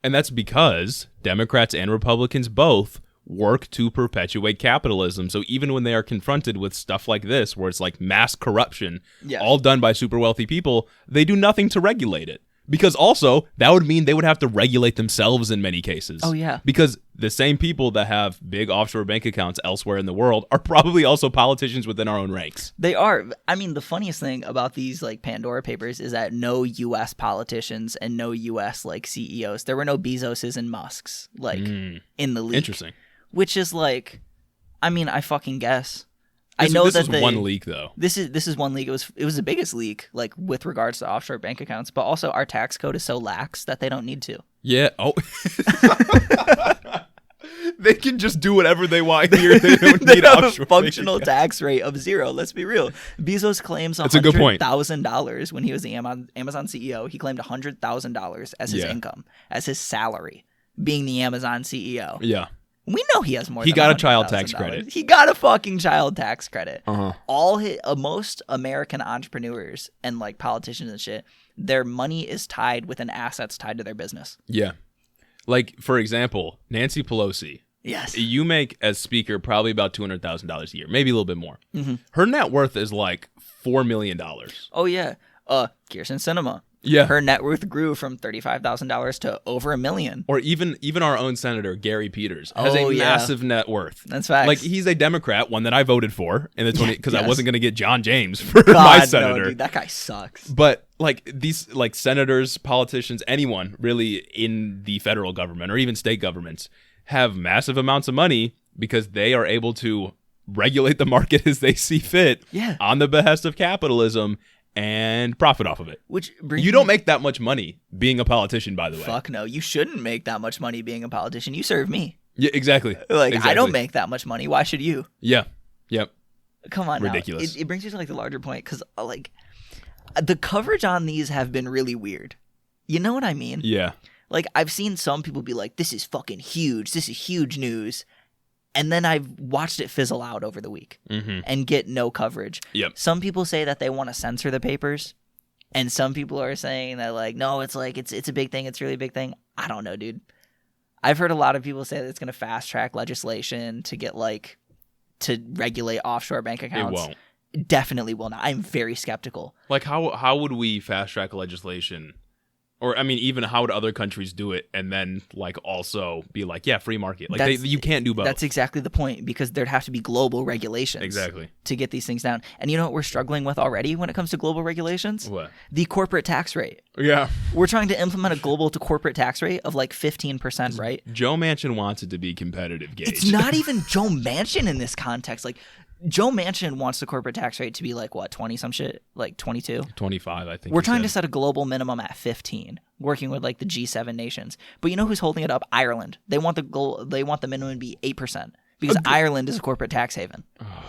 And that's because Democrats and Republicans both work to perpetuate capitalism. So even when they are confronted with stuff like this, where it's like mass corruption, Yes. all done by super wealthy people, they do nothing to regulate it. Because also, that would mean they would have to regulate themselves in many cases. Oh, yeah. Because the same people that have big offshore bank accounts elsewhere in the world are probably also politicians within our own ranks. They are. I mean, the funniest thing about these like Pandora Papers is that no U.S. politicians and no U.S. like CEOs, there were no Bezoses and Musks like in the leak. Interesting. Which is like, I mean, I fucking guess. This, I know this that is they, one leak, though. This is one leak. It was the biggest leak, like with regards to offshore bank accounts. But also, our tax code is so lax that they don't need to. Yeah. Oh. They can just do whatever they want here. They don't They need have a offshore functional bank accounts. tax rate of 0. Let's be real. Bezos claims That's a good point. $100,000 when he was the Amazon CEO. He claimed $100,000 as his Yeah. income, as his salary, being the Amazon CEO. Yeah. We know he has more. He than got a child tax $100,000. credit. He got a fucking child tax credit. Uh-huh. All most American entrepreneurs and like politicians and shit, their money is tied with an assets tied to their business. Yeah. Like, for example, Nancy Pelosi. Yes. You make, as speaker, probably about $200,000 a year, maybe a little bit more. Mm-hmm. Her net worth is like $4 million. Oh yeah. Kirsten Sinema. Yeah. Her net worth grew from $35,000 to over $1 million. Or even our own senator, Gary Peters, has Oh, a yeah. massive net worth. That's facts. Like, he's a Democrat, one that I voted for in the 20 because I yes. wasn't going to get John James for God, my no, senator. dude, that guy sucks. But like these like senators, politicians, anyone really in the federal government or even state governments have massive amounts of money because they are able to regulate the market as they see fit Yeah. on the behest of capitalism and profit off of it. Which brings You don't me- make that much money being a politician, by the way. Fuck no. You shouldn't make that much money being a politician. You serve me. Yeah, exactly. Like I Exactly. don't make that much money. Why should you? Yeah. Yep. Come on, Ridiculous. Now. It brings me to like the larger point because like the coverage on these have been really weird. You know what I mean? Yeah. Like I've seen some people be like, "This is fucking huge. This is huge news," and then I've watched it fizzle out over the week Mm-hmm. and get no coverage. Yep. Some people say that they want to censor the papers, and some people are saying that like, no, it's like it's a big thing. It's a really big thing. I don't know, dude. I've heard a lot of people say that it's going to fast track legislation to get like to regulate offshore bank It accounts. won't. Definitely will not. I'm very skeptical. Like how would we fast track legislation Or I mean, even how would other countries do it, and then like also be like, yeah, free market. Like you can't do both. That's exactly the point, because there'd have to be global regulations Exactly. to get these things down. And you know what we're struggling with already when it comes to global regulations? What? The corporate tax rate. Yeah. We're trying to implement a global to corporate tax rate of like 15%, right? Joe Manchin wants it to be competitive, Gage. It's not even Joe Manchin in this context. Like, Joe Manchin wants the corporate tax rate to be like, what, 20 some shit? Like 22? 25, I think. We're he trying to said. set a global minimum at 15, working with like the G7 nations. But you know who's holding it up? Ireland. They want the minimum to be 8%, because Ireland is a corporate tax haven.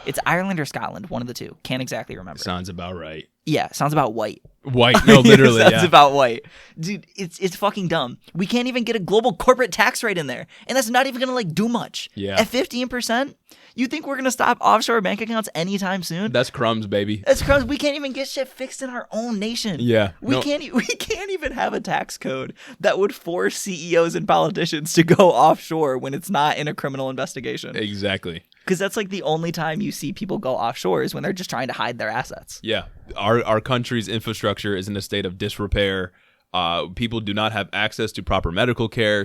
It's Ireland or Scotland, one of the two. Can't exactly remember. Sounds about right. Yeah, sounds about white. White. No, literally. Sounds Yeah. about white. Dude, it's fucking dumb. We can't even get a global corporate tax rate in there. And that's not even going to like do much. Yeah. At 15%, you think we're going to stop offshore bank accounts anytime soon? That's crumbs, baby. That's crazy. We can't even get shit fixed in our own nation. Yeah. We can't even have a tax code that would force CEOs and politicians to go offshore when it's not in a criminal investigation. Exactly. Because that's like the only time you see people go offshore is when they're just trying to hide their assets. Yeah. Our country's infrastructure is in a state of disrepair. People do not have access to proper medical care.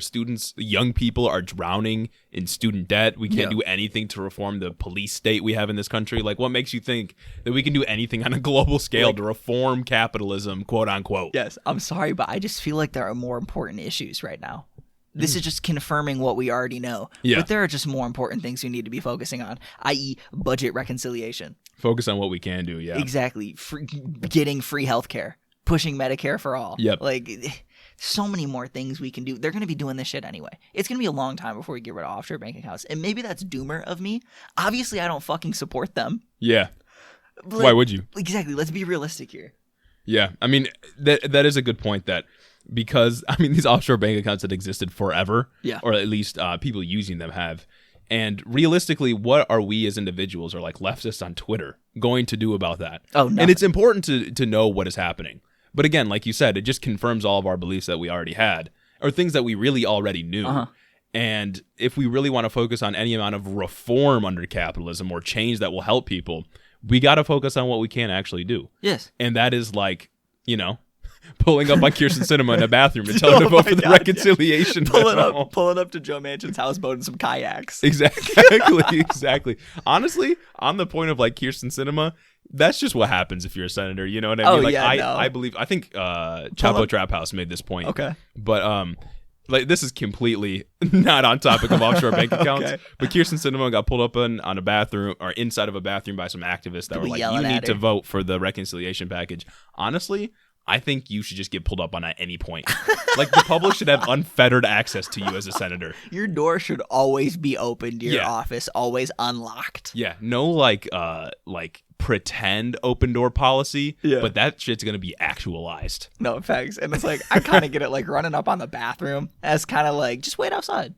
Young people are drowning in student debt. We can't do anything to reform the police state we have in this country. Like, what makes you think that we can do anything on a global scale to reform capitalism, quote unquote? Yes, I'm sorry, but I just feel like there are more important issues right now. This is just confirming what we already know. Yeah. But there are just more important things we need to be focusing on, i.e. budget reconciliation. Focus on what we can do, yeah. Exactly. Getting free healthcare. Pushing Medicare for all. Yep. Like, so many more things we can do. They're going to be doing this shit anyway. It's going to be a long time before we get rid of offshore bank accounts. And maybe that's doomer of me. Obviously, I don't fucking support them. Yeah. But, Why would you? Exactly. Let's be realistic here. Yeah. I mean, that is a good point, that because, I mean, these offshore bank accounts have existed forever. Yeah. Or at least people using them have. And realistically, what are we as individuals, or like leftists on Twitter, going to do about that? Oh, no. And it's important to know what is happening. But again, like you said, it just confirms all of our beliefs that we already had, or things that we really already knew. Uh-huh. And if we really want to focus on any amount of reform under capitalism or change that will help people, we got to focus on what we can actually do. Yes. And that is like, pulling up on Kirsten Sinema in a bathroom and telling her to vote for the reconciliation bill. Pulling up to Joe Manchin's houseboat in some kayaks. Exactly. Honestly, on the point of like Kirsten Sinema, that's just what happens if you're a senator. You know what I mean? Oh, Like yeah, I think Chapo Trap House made this point. Okay. But like this is completely not on topic of offshore bank accounts. Okay. But Kirsten Sinema got pulled up on a bathroom, or inside of a bathroom, by some activists that were like, yelling "You at need to her. vote for the reconciliation package." Honestly, I think you should just get pulled up on at any point. Like, the public should have unfettered access to you as a senator. Your door should always be open to your Yeah. office, always unlocked. Yeah, no like pretend open door policy, Yeah. but that shit's gonna be actualized. No, facts. And it's like, I kind of get it, like running up on the bathroom as kind of like, just wait outside.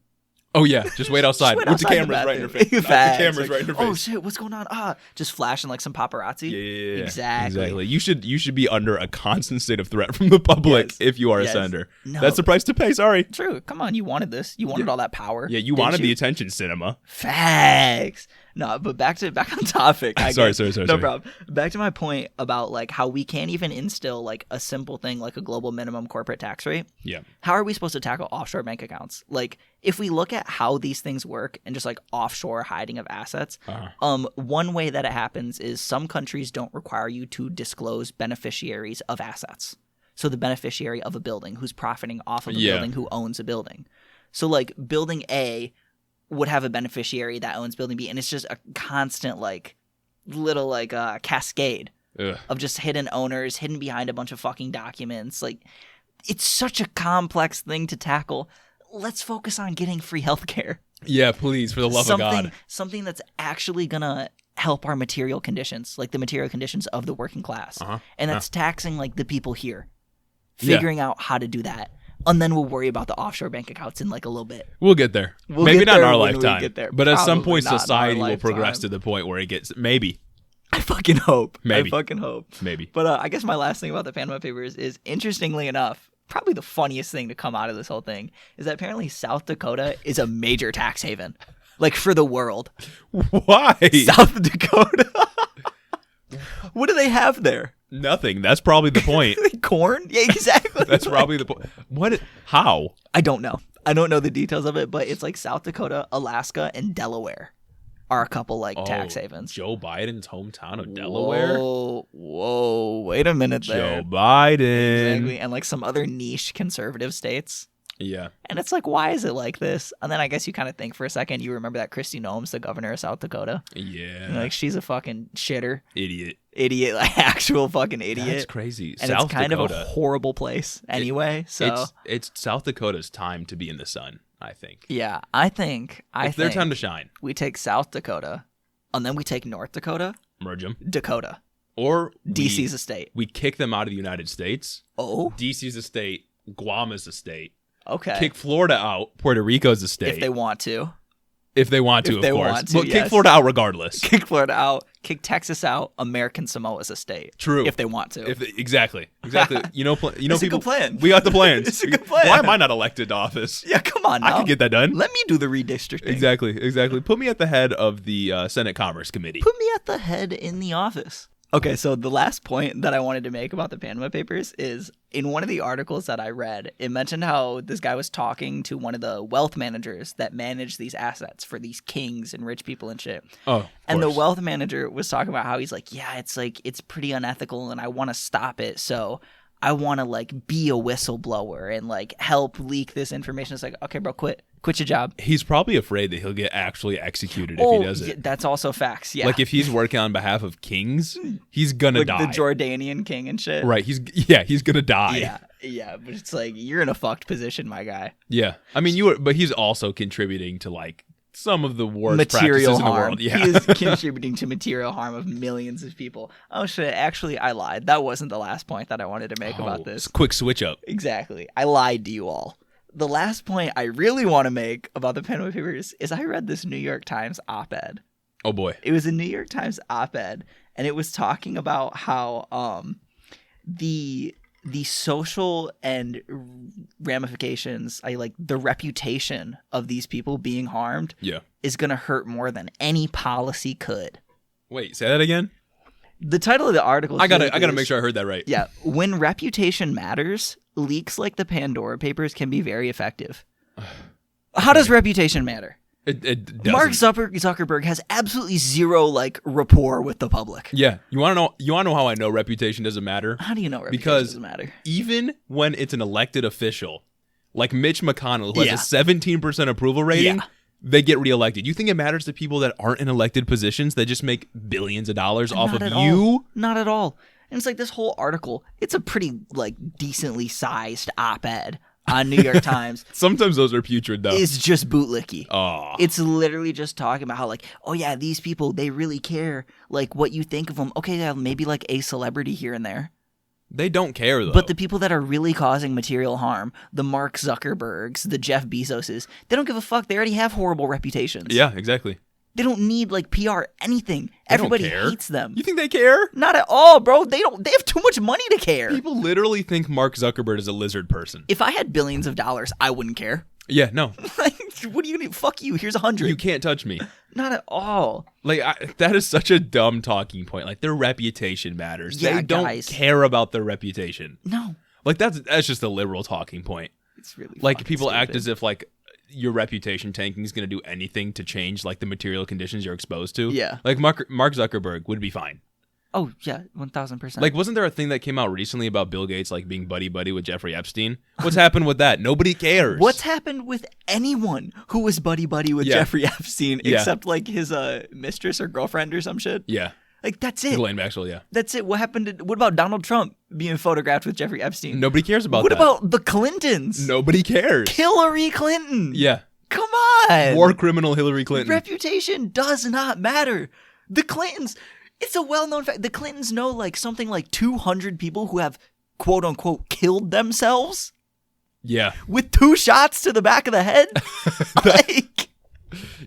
Oh yeah, just wait outside Just wait with the outside cameras right in your bathroom. face. Not Facts. the cameras Like, right in your oh face. shit, what's going on? Just flashing like some paparazzi. Yeah. Exactly. You should be under a constant state of threat from the public Yes. if you are a Yes. senator. No. That's the price to pay. Sorry. True. Come on, you wanted this. You wanted all that power. Yeah, you didn't wanted the attention, Cinema. Facts. No, but back on topic. I Sorry, guess. sorry. No problem. Back to my point about like how we can't even instill like a simple thing like a global minimum corporate tax rate. Yeah. How are we supposed to tackle offshore bank accounts? Like, if we look at how these things work and just like offshore hiding of assets, one way that it happens is some countries don't require you to disclose beneficiaries of assets. So the beneficiary of a building who's profiting off of a Yeah. building who owns a building. So like building A would have a beneficiary that owns building B, and it's just a constant like little like cascade Ugh. of just hidden owners hidden behind a bunch of fucking documents. Like, it's such a complex thing to tackle. Let's focus on getting free healthcare. Yeah, please, for the love of God. Something that's actually gonna help our material conditions, like the material conditions of the working class. And that's taxing like the people here. Yeah. Figuring out how to do that. And then we'll worry about the offshore bank accounts in like a little bit. We'll get there. We'll Maybe get not in there our when we lifetime. get there. But at some Probably point, not in our society will progress lifetime. to the point where it gets maybe. I fucking hope. Maybe. I fucking hope. Maybe. But I guess my last thing about the Panama Papers is, interestingly enough, probably the funniest thing to come out of this whole thing is that apparently South Dakota is a major tax haven, like for the world. Why? South Dakota. What do they have there? Nothing. That's probably the point. Corn? Yeah, exactly. That's probably the point. What? How? I don't know. I don't know the details of it, but it's like South Dakota, Alaska, and Delaware are a couple like tax havens. Joe Biden's hometown of Delaware? Whoa, wait a minute there. Joe Biden. Exactly. And like some other niche conservative states. Yeah. And it's like, why is it like this? And then I guess you kind of think for a second, you remember that Kristi Noem's the governor of South Dakota. Yeah. Like, she's a fucking shitter. Idiot, like actual fucking idiot. That's crazy. And South it's kind Dakota. of a horrible place anyway. So it's South Dakota's time to be in the sun, I think. yeah, I think It's their time to shine. we take South Dakota, and then we take North Dakota, Merge them. Dakota. Or DC's a state. we kick them out of the United States. Oh, DC's a state. Guam is a state. okay. Kick Florida out. Puerto Rico's a state. if they want to. If they want to, if they of course. want to, But kick yes. Florida out regardless. Kick Florida out. Kick Texas out. American Samoa's a state. True. If they want to. Exactly. You know, It's a people. good plan. We got the plans. It's a good plan. Why am I not elected to office? yeah, come on now. I can get that done. Let me do the redistricting. Exactly. Put me at the head of the Senate Commerce Committee. Put me at the head in the office. Okay, so the last point that I wanted to make about the Panama Papers is in one of the articles that I read, it mentioned how this guy was talking to one of the wealth managers that manage these assets for these kings and rich people and shit. Oh, And the wealth manager was talking about how he's like, yeah, it's pretty unethical and I want to stop it. So I want to like be a whistleblower and like help leak this information. It's like, okay, bro, quit your job. He's probably afraid that he'll get actually executed if he does it. Yeah, that's also facts. Yeah. Like if he's working on behalf of kings, he's gonna like die. the Jordanian king and shit. Right. He's gonna die. Yeah, but it's like you're in a fucked position, my guy. Yeah. I mean, but he's also contributing to like some of the worst Material practices in the harm. world. Yeah. He is contributing to material harm of millions of people. Oh shit! Actually, I lied. That wasn't the last point that I wanted to make about this. Quick switch up. Exactly. I lied to you all. The last point I really want to make about the Panama Papers is I read this New York Times op-ed. Oh boy. It was a New York Times op-ed, and it was talking about how the social and ramifications, the reputation of these people being harmed, is going to hurt more than any policy could. Wait, say that again. The title of the article. I gotta make sure I heard that right. Yeah, when reputation matters, leaks like the Pandora Papers can be very effective. How does reputation matter? It doesn't. Mark Zuckerberg has absolutely zero rapport with the public. Yeah, you want to know how I know reputation doesn't matter? How do you know reputation because doesn't matter? Even when it's an elected official, like Mitch McConnell, who has Yeah. a 17% approval rating, Yeah. they get reelected. You think it matters to people that aren't in elected positions that just make billions of dollars off Not of at you? all. Not at all. And it's like this whole article, it's a pretty decently sized op-ed on New York Times. Sometimes those are putrid though. Is just bootlicky. Oh. It's literally just talking about how oh yeah, these people, they really care what you think of them. Okay, yeah, maybe a celebrity here and there. They don't care though. But the people that are really causing material harm, the Mark Zuckerbergs, the Jeff Bezoses, they don't give a fuck. They already have horrible reputations. Yeah, exactly. They don't need PR anything. They don't Everybody care. hates them. You think they care? Not at all, bro. They have too much money to care. People literally think Mark Zuckerberg is a lizard person. If I had billions of dollars, I wouldn't care. Yeah, no. What are you gonna do? Fuck you. Here's 100. You can't touch me. Not at all. That is such a dumb talking point. Their reputation matters. Yeah, they don't guys. care about their reputation. No. That's just a liberal talking point. It's really People stupid. act as if your reputation tanking is going to do anything to change the material conditions you're exposed to. Yeah. Mark Zuckerberg would be fine. Oh yeah, 1000%. Wasn't there a thing that came out recently about Bill Gates being buddy with Jeffrey Epstein? What's happened with that? Nobody cares. What's happened with anyone who was buddy with Yeah. Jeffrey Epstein Yeah. except his mistress or girlfriend or some shit? Yeah. That's it. Ghislaine Maxwell, yeah. That's it. What about Donald Trump being photographed with Jeffrey Epstein? Nobody cares about What that. about the Clintons? Nobody cares. Hillary Clinton. Yeah. Come on. War criminal Hillary Clinton. Reputation does not matter. The Clintons, it's a well-known fact. The Clintons know something like 200 people who have quote unquote killed themselves Yeah. with 2 shots to the back of the head.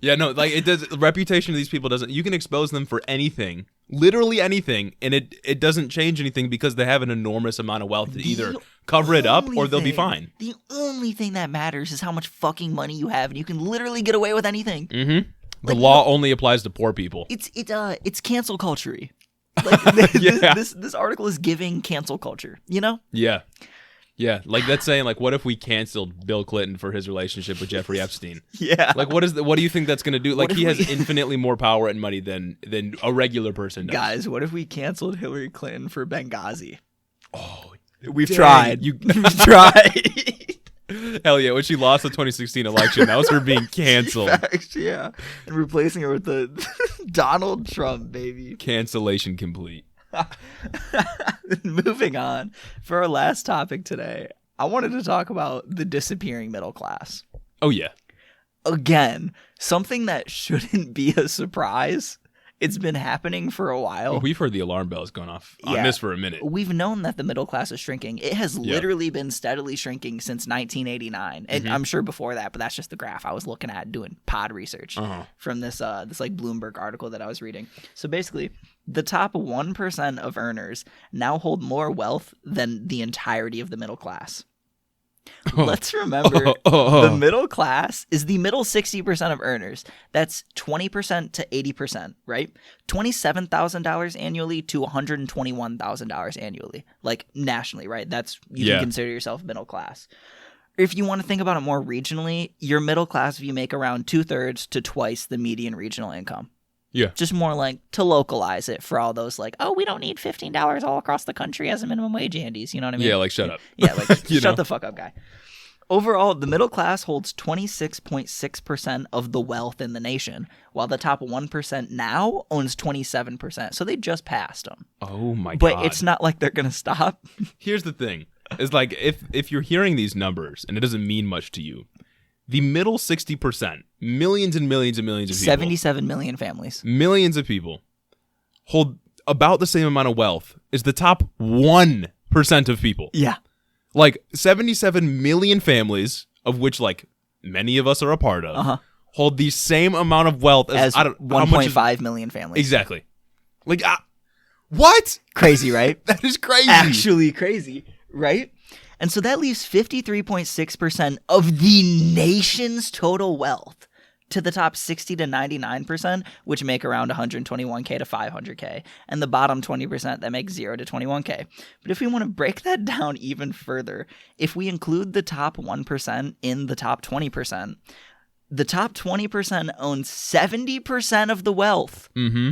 Yeah, no, it does. The reputation of these people doesn't. You can expose them for anything, literally anything, and it doesn't change anything because they have an enormous amount of wealth to either cover it up or they'll be fine. The only thing that matters is how much fucking money you have, and you can literally get away with anything. Mm-hmm. The law only applies to poor people. It's cancel culture. Like Yeah. this article is giving cancel culture, you know? Yeah. Yeah. Like that's saying like, what if we canceled Bill Clinton for his relationship with Jeffrey Epstein? Yeah. Like what do you think that's going to do? Like What if he has we- infinitely more power and money than a regular person does. Guys, what if we canceled Hillary Clinton for Benghazi? Oh, We've dang. tried. We've tried. Hell yeah, when she lost the 2016 election, that was her being canceled. Facts, yeah. And replacing her with the Donald Trump, baby. Cancellation complete. Moving on, for our last topic today, I wanted to talk about the disappearing middle class. Oh yeah. Again, something that shouldn't be a surprise. It's been happening for a while. We've heard the alarm bells going off on Yeah. this for a minute. We've known that the middle class is shrinking. It has literally been steadily shrinking since 1989, and I'm sure before that. But that's just the graph I was looking at doing pod research from this like Bloomberg article that I was reading. So basically, the top 1% of earners now hold more wealth than the entirety of the middle class. Let's remember the middle class is the middle 60% of earners. That's 20% to 80%, right? $27,000 annually to $121,000 annually, like nationally, right? That's you Yeah. can consider yourself middle class. If you want to think about it more regionally, you're middle class if you make around 2/3 to twice the median regional income. Yeah. Just more like to localize it for all those like, oh, we don't need $15 all across the country as a minimum wage, Andes. You know what I mean? Yeah, like shut up. Yeah, like You shut know? the fuck up, guy. Overall, the middle class holds 26.6% of the wealth in the nation, while the top 1% now owns 27%. So they just passed them. Oh my But god. it's not like they're going to stop. Here's the thing. Is like if you're hearing these numbers and it doesn't mean much to you, the middle 60%, millions and millions and millions of people, 77 million families. millions of people hold about the same amount of wealth as the top 1% of people. Yeah. Like 77 million families, of which like many of us are a part of, hold the same amount of wealth as, As I don't how much is- 1.5 million families. Exactly. Like what? Crazy, right? That is crazy. Actually crazy, right? And so that leaves 53.6% of the nation's total wealth to the top 60 to 99%, which make around 121K to 500K, and the bottom 20% that make 0 to 21K. But if we want to break that down even further, if we include the top 1% in the top 20%, the top 20% owns 70% of the wealth. Mm-hmm.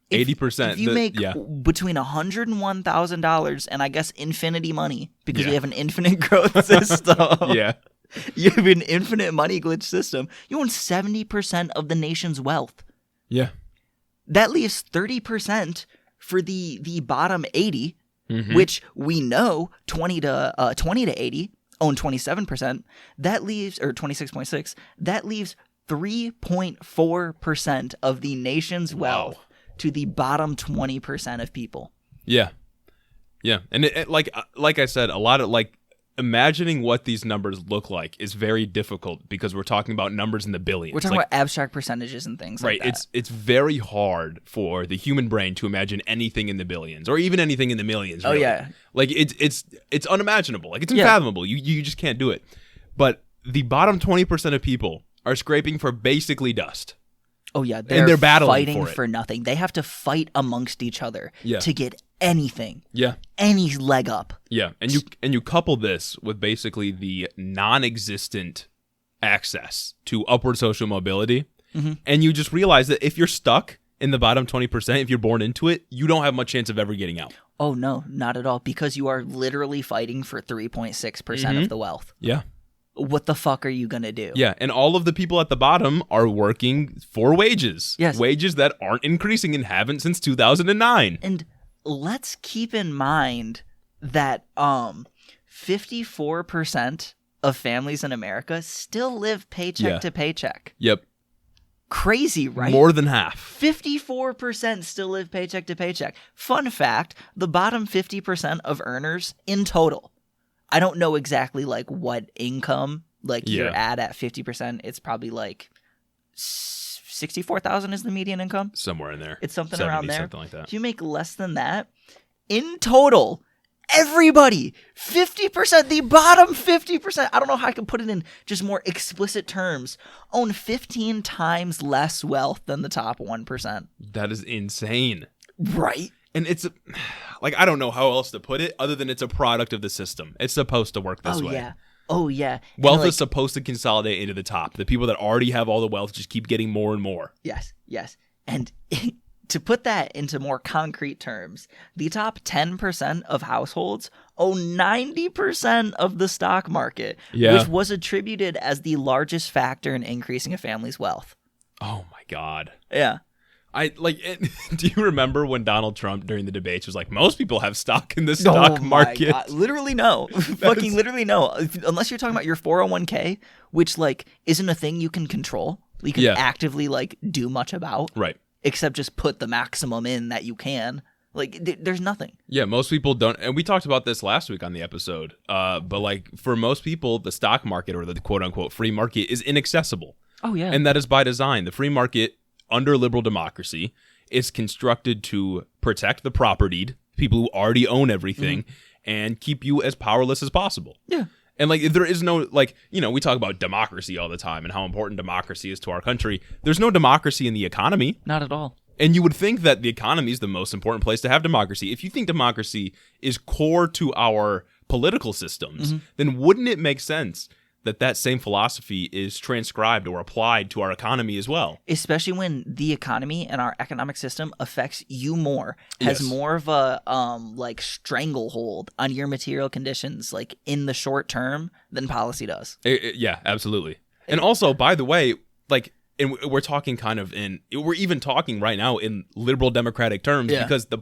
If- 80%. If you make between $101,000 and I guess infinity money, because Yeah. we have an infinite growth system. Yeah. You have an infinite money glitch system. You own 70% of the nation's wealth. Yeah. That leaves 30% for the bottom 80, Mhm. which we know 20 to 80 own 27%. That leaves, or 26.6, that leaves 3.4% of the nation's wealth to the bottom 20% of people. Yeah. Yeah. And it like I said, a lot of like imagining what these numbers look like is very difficult because we're talking about numbers in the billions. We're talking Like, about abstract percentages and things right. like that. It's very hard for the human brain to imagine anything in the billions or even anything in the millions. Oh, really. yeah. Like it's unimaginable. Like it's Yeah. unfathomable. You just can't do it. But the bottom 20% of people are scraping for basically dust. Oh yeah, they're battling fighting for it. for nothing. They have to fight amongst each other Yeah. to get anything, Yeah. any leg up. Yeah, and you couple this with basically the non-existent access to upward social mobility, and you just realize that if you're stuck in the bottom 20%, if you're born into it, you don't have much chance of ever getting out. Oh no, not at all, because you are literally fighting for 3.6% of the wealth. Yeah. What the fuck are you gonna do? Yeah, and all of the people at the bottom are working for wages. Yes. Wages that aren't increasing and haven't since 2009. And let's keep in mind that 54% of families in America still live paycheck Yeah. to paycheck. Yep. Crazy, right? More than half. 54% still live paycheck to paycheck. Fun fact, the bottom 50% of earners in total. I don't know exactly like what income you're at 50%. It's probably like 64,000 is the median income. Somewhere in there. It's something 70, around there. something like that. If you make less than that, in total, everybody, 50%, the bottom 50%, I don't know how I can put it in just more explicit terms, own 15 times less wealth than the top 1%. That is insane. Right. And it's like, I don't know how else to put it other than it's a product of the system. It's supposed to work this way. Oh, yeah. Wealth And, is supposed to consolidate into the top. The people that already have all the wealth just keep getting more and more. Yes. And to put that into more concrete terms, the top 10% of households own 90% of the stock market, Yeah. which was attributed as the largest factor in increasing a family's wealth. Oh my God. Yeah. Do you remember when Donald Trump during the debates was like, most people have stock in the stock market? God. Literally no. Fucking literally no. Unless you're talking about your 401k, which like isn't a thing you can control. You can actively like do much about. Right. Except just put the maximum in that you can. Like there's nothing. Yeah, most people don't. And we talked about this last week on the episode. But like for most people, the stock market or the quote unquote free market is inaccessible. Oh yeah. And that is by design. The free market under liberal democracy is constructed to protect the propertied, people who already own everything, and keep you as powerless as possible. Yeah. And like there is no, like, you know, we talk about democracy all the time and how important democracy is to our country. There's no democracy in the economy. Not at all. And you would think that the economy is the most important place to have democracy. If you think democracy is core to our political systems, then wouldn't it make sense that that same philosophy is transcribed or applied to our economy as well? Especially when the economy and our economic system affects you more, has Yes. more of a like stranglehold on your material conditions, like in the short term, than policy does. Yeah, absolutely. And also, by the way, like, and we're talking we're even talking right now in liberal democratic terms because the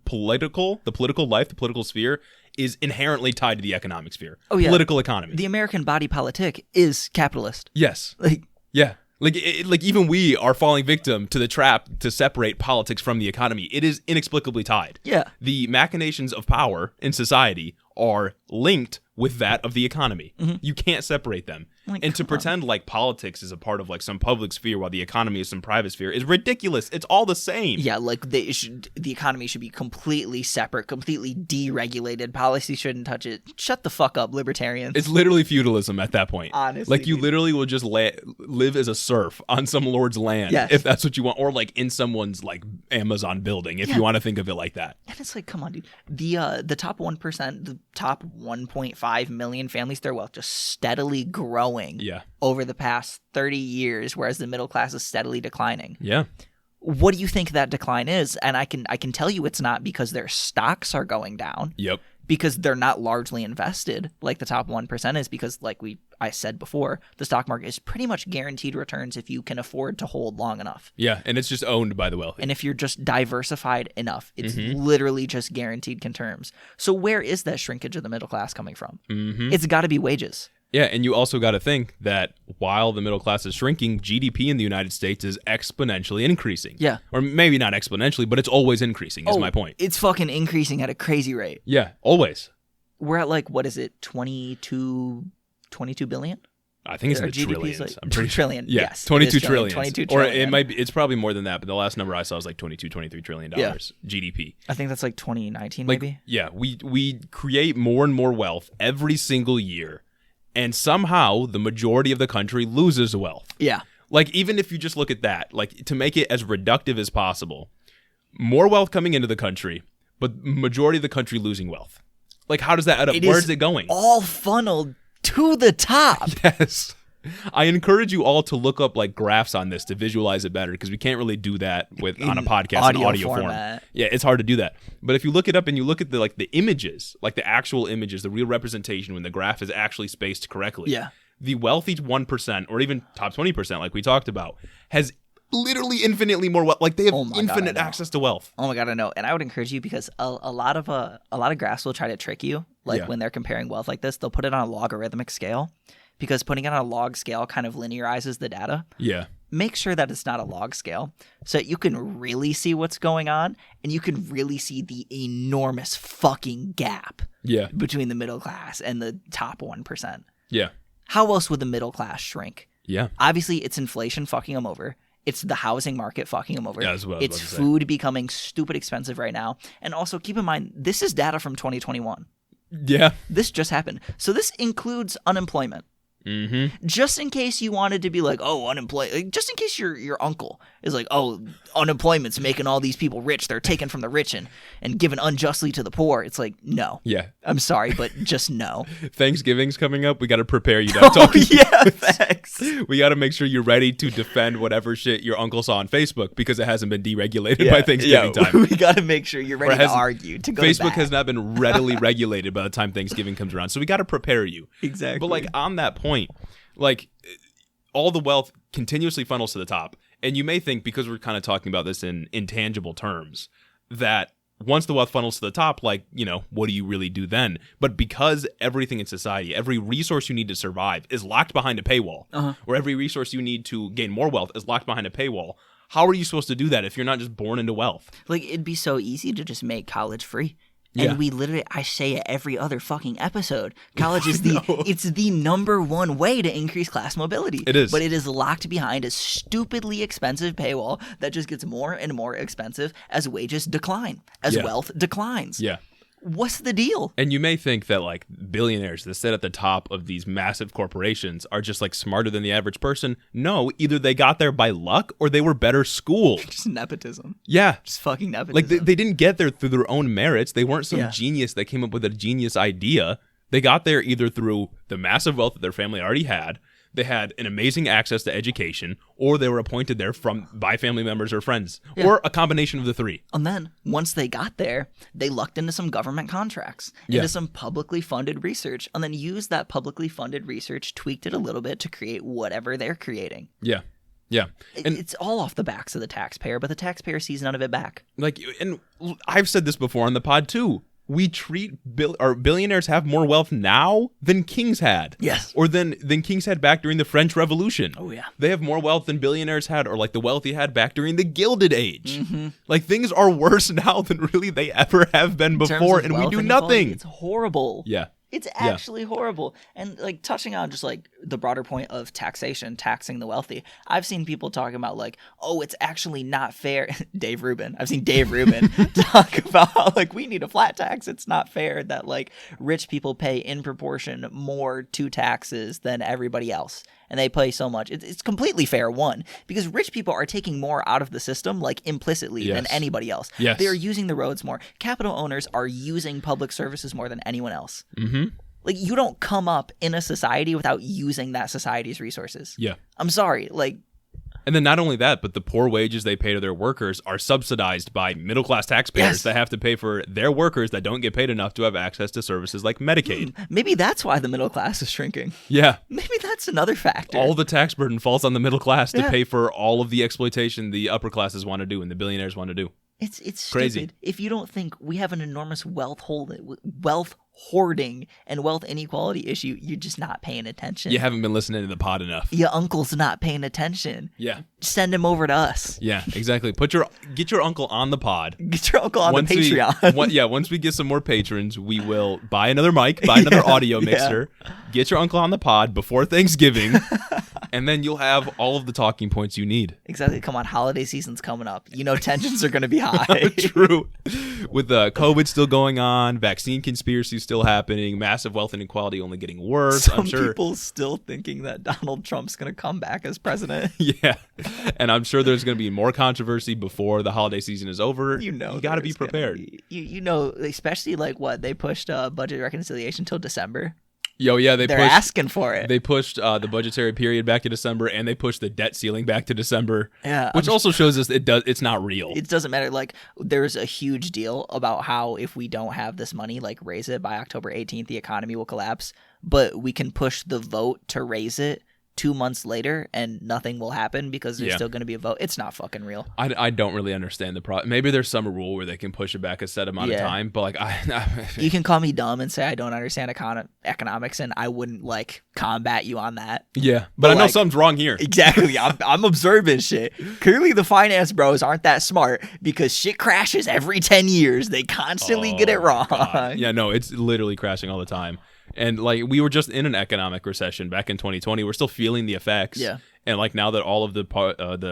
political life, the political sphere is inherently tied to the economic sphere. Oh, yeah. Political economy. The American body politic is capitalist. Yes. Like, Yeah. Like even we are falling victim to the trap to separate politics from the economy. It is inexplicably tied. yeah. The machinations of power in society are linked with that of the economy. You can't separate them. Like, And to come on. pretend like politics is a part of like some public sphere while the economy is some private sphere is ridiculous. It's all the same. Yeah, like the economy should be completely separate, completely deregulated. Policy shouldn't touch it. Shut the fuck up, libertarians. It's literally feudalism at that point. Honestly, like you dude. literally will just live as a serf on some lord's land Yes. if that's what you want, or like in someone's like Amazon building if you want to think of it like that. And it's like, come on, dude. The top 1%, the top 1.5 million families, their wealth just steadily growing Yeah. over the past 30 years, whereas the middle class is steadily declining. Yeah. What do you think that decline is? And I can tell you it's not because their stocks are going down, Yep. because they're not largely invested like the top 1% is, because like I said before, the stock market is pretty much guaranteed returns if you can afford to hold long enough. Yeah. And it's just owned by the wealthy. And if you're just diversified enough, it's Mm-hmm. literally just guaranteed terms. So where is that shrinkage of the middle class coming from? Mm-hmm. It's got to be wages. Yeah, and you also got to think that while the middle class is shrinking, GDP in the United States is exponentially increasing. Yeah. Or maybe not exponentially, but it's always increasing is my point. It's fucking increasing at a crazy rate. Yeah, always. We're at like, what is it, 22 billion? I think it's in Our the GDP is trillions. like I'm pretty trillion. Yeah, Yes, it 22 is trillion. 22 Or it trillion. might be, it's probably more than that, but the last number I saw was like 23 trillion dollars GDP. I think that's like 2019 Like, maybe. yeah, we create more and more wealth every single year, and somehow the majority of the country loses wealth. Yeah. Like, even if you just look at that, like, to make it as reductive as possible, more wealth coming into the country, but majority of the country losing wealth. Like, how does that add up? It Where's is it going? all funneled to the top. Yes. I encourage you all to look up like graphs on this to visualize it better, because we can't really do that on a podcast in audio form. format. Yeah, it's hard to do that. But if you look it up and you look at the images, like the actual images, the real representation when the graph is actually spaced correctly. Yeah. The wealthy 1% or even top 20%, like we talked about, has literally infinitely more wealth. Like they have Oh my God, infinite I know. access to wealth. Oh my God, I know. And I would encourage you, because a lot of graphs will try to trick you. Like Yeah. when they're comparing wealth like this, they'll put it on a logarithmic scale, because putting it on a log scale kind of linearizes the data. Yeah. Make sure that it's not a log scale, so that you can really see what's going on, and you can really see the enormous fucking gap Yeah. between the middle class and the top 1%. Yeah. How else would the middle class shrink? Yeah. Obviously, it's inflation fucking them over. It's the housing market fucking them over. Yeah, that's what I was It's about to say. food becoming stupid expensive right now. And also, keep in mind, this is data from 2021. Yeah. This just happened. So this includes unemployment. Just in case you wanted to be like, oh, unemployment. Just in case your uncle is like, oh, unemployment's making all these people rich. They're taken from the rich and given unjustly to the poor. It's like, no. Yeah. I'm sorry, but just no. Thanksgiving's coming up. We got to prepare you. Now Oh, yeah, thanks. We got to make sure you're ready to defend whatever shit your uncle saw on Facebook because it hasn't been deregulated by Thanksgiving time. We got to make sure you're ready to argue, to go to Facebook bat. has not been readily regulated by the time Thanksgiving comes around. So we got to prepare you. Exactly. But like on that point, like all the wealth continuously funnels to the top. And you may think, because we're kind of talking about this in intangible terms, that once the wealth funnels to the top, like, you know, what do you really do then? But because everything in society, every resource you need to survive is locked behind a paywall, or every resource you need to gain more wealth is locked behind a paywall, how are you supposed to do that if you're not just born into wealth? Like, it'd be so easy to just make college free. Yeah. And we literally, I say it every other fucking episode. College is it's the number one way to increase class mobility. It is. But it is locked behind a stupidly expensive paywall that just gets more and more expensive as wages decline, as wealth declines. Yeah. What's the deal? And you may think that like billionaires that sit at the top of these massive corporations are just like smarter than the average person. No, either they got there by luck or they were better schooled. Just nepotism. Yeah. Just fucking nepotism. Like they didn't get there through their own merits. They weren't some Yeah. genius that came up with a genius idea. They got there either through the massive wealth that their family already had, they had an amazing access to education, or they were appointed there by family members or friends, or a combination of the three. And then, once they got there, they lucked into some government contracts, into some publicly funded research, and then used that publicly funded research, tweaked it a little bit to create whatever they're creating. Yeah. Yeah. And It's all off the backs of the taxpayer, but the taxpayer sees none of it back. like, and I've said this before on the pod too. We treat our billionaires have more wealth now than kings had. Yes. Or than kings had back during the French Revolution. Oh, yeah. They have more wealth than billionaires had, or like the wealthy had back during the Gilded Age. Mm-hmm. Like things are worse now than really they ever have been In terms before, of and we wealth do inequality, nothing. It's horrible. Yeah. It's actually horrible. And like touching on just like the broader point of taxation, taxing the wealthy. I've seen people talking about like, oh, it's actually not fair. Dave Rubin. I've seen Dave Rubin talk about how like we need a flat tax. It's not fair that like rich people pay in proportion more to taxes than everybody else. And they pay so much. It's completely fair, one, because rich people are taking more out of the system, like implicitly, than anybody else. Yes. They are using the roads more. Capital owners are using public services more than anyone else. Mm-hmm. Like, you don't come up in a society without using that society's resources. Yeah. I'm sorry. Like, And then not only that, but the poor wages they pay to their workers are subsidized by middle-class taxpayers that have to pay for their workers that don't get paid enough to have access to services like Medicaid. maybe that's why the middle class is shrinking. Yeah. Maybe that's another factor. All the tax burden falls on the middle class to Yeah. pay for all of the exploitation the upper classes want to do and the billionaires want to do. It's Crazy. stupid. If you don't think we have an enormous wealth hoarding and wealth inequality issue, you're just not paying attention. You haven't been listening to the pod enough. Your uncle's not paying attention. Yeah. Send him over to us. Yeah, exactly. Get your uncle on the pod. Get your uncle on the Patreon. Once we get some more patrons, we will buy another mic, buy another audio mixer, get your uncle on the pod before Thanksgiving, and then you'll have all of the talking points you need. Exactly. Come on, holiday season's coming up. You know tensions are going to be high. True. With COVID still going on, vaccine conspiracy still happening, massive wealth inequality only getting worse. Some I'm sure. people still thinking that Donald Trump's going to come back as president. Yeah. And I'm sure there's going to be more controversy before the holiday season is over. You know, you got to be there's gonna prepared. be- you know, especially like what they pushed budget reconciliation till December. Yo, yeah, They're asking for it. They pushed the budgetary period back to December, and they pushed the debt ceiling back to December. Yeah, which also shows us it's not real. It doesn't matter. Like, there's a huge deal about how if we don't have this money, like raise it by October 18th, the economy will collapse. But we can push the vote to raise it 2 months later, and nothing will happen because there's still going to be a vote. It's not fucking real. I don't really understand the problem. Maybe there's some rule where they can push it back a set amount of time, but like you can call me dumb and say I don't understand economics, and I wouldn't like combat you on that. Yeah, but I know like, something's wrong here. Exactly. I'm observing shit. Clearly the finance bros aren't that smart because shit crashes every 10 years. They constantly get it wrong. God. Yeah, no, it's literally crashing all the time. And like we were just in an economic recession back in 2020. We're still feeling the effects. Yeah. And like now that all of the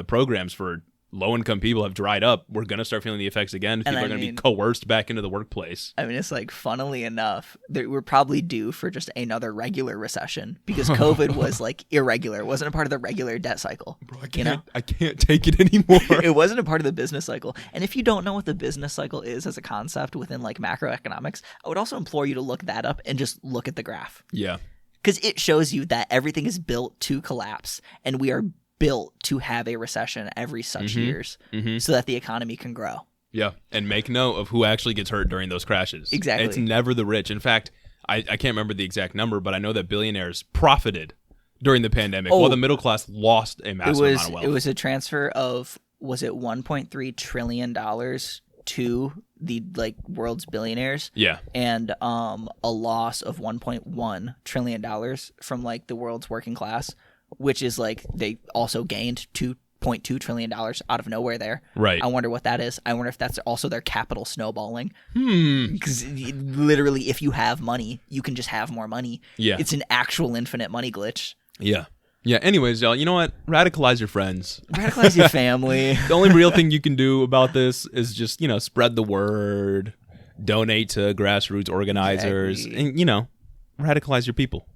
programs for low-income people have dried up. We're going to start feeling the effects again. People are going to be coerced back into the workplace. I mean, it's like, funnily enough, we're probably due for just another regular recession because COVID was like irregular. It wasn't a part of the regular debt cycle. Bro, I can't take it anymore. It wasn't a part of the business cycle. And if you don't know what the business cycle is as a concept within like macroeconomics, I would also implore you to look that up and just look at the graph. Yeah. Because it shows you that everything is built to collapse, and we are built to have a recession every such years so that the economy can grow. Yeah, and make note of who actually gets hurt during those crashes. Exactly. It's never the rich. In fact, I can't remember the exact number, but I know that billionaires profited during the pandemic while the middle class lost a massive amount of wealth. It was a transfer of, was it $1.3 trillion to the like world's billionaires? Yeah. And a loss of $1.1 trillion from like the world's working class, which is like they also gained $2.2 trillion out of nowhere there. Right. I wonder what that is. I wonder if that's also their capital snowballing. Because literally, if you have money, you can just have more money. Yeah. It's an actual infinite money glitch. Yeah. Yeah. Anyways, y'all, you know what? Radicalize your friends. Radicalize your family. The only real thing you can do about this is just, spread the word, donate to grassroots organizers, and, radicalize your people.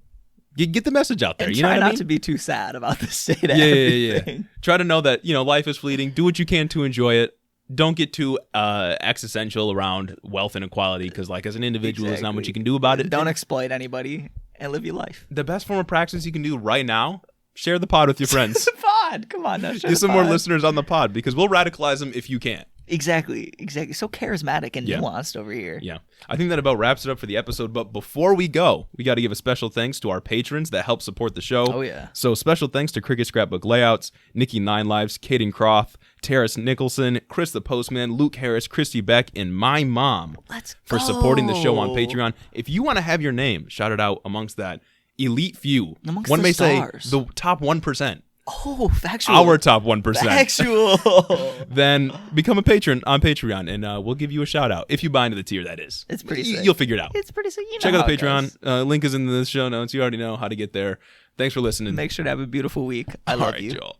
Get the message out there. And you know try what not I mean? to be too sad about the state of Yeah. everything. Try to know that, life is fleeting. Do what you can to enjoy it. Don't get too existential around wealth inequality because, like, as an individual, there's not much you can do about it. Don't exploit anybody and live your life. The best form of practice you can do right now, share the pod with your friends. The pod. Come on now. Get some more listeners on the pod because we'll radicalize them if you can't. Exactly. So charismatic and nuanced over here. Yeah. I think that about wraps it up for the episode. But before we go, we got to give a special thanks to our patrons that help support the show. Oh, yeah. So special thanks to Cricket Scrapbook Layouts, Nikki Nine Lives, Kaden Croft, Terrace Nicholson, Chris the Postman, Luke Harris, Christy Beck, and my mom for supporting the show on Patreon. If you want to have your name shouted out amongst that elite few, amongst one the may stars. say the top 1%. Oh, factual. Our top 1%. Factual. Then become a patron on Patreon, and we'll give you a shout out if you buy into the tier. That is, it's pretty sick. You'll figure it out. It's pretty sick. Check out the Patreon. Link is in the show notes. You already know how to get there. Thanks for listening. Make sure to have a beautiful week. I love you. Y'all.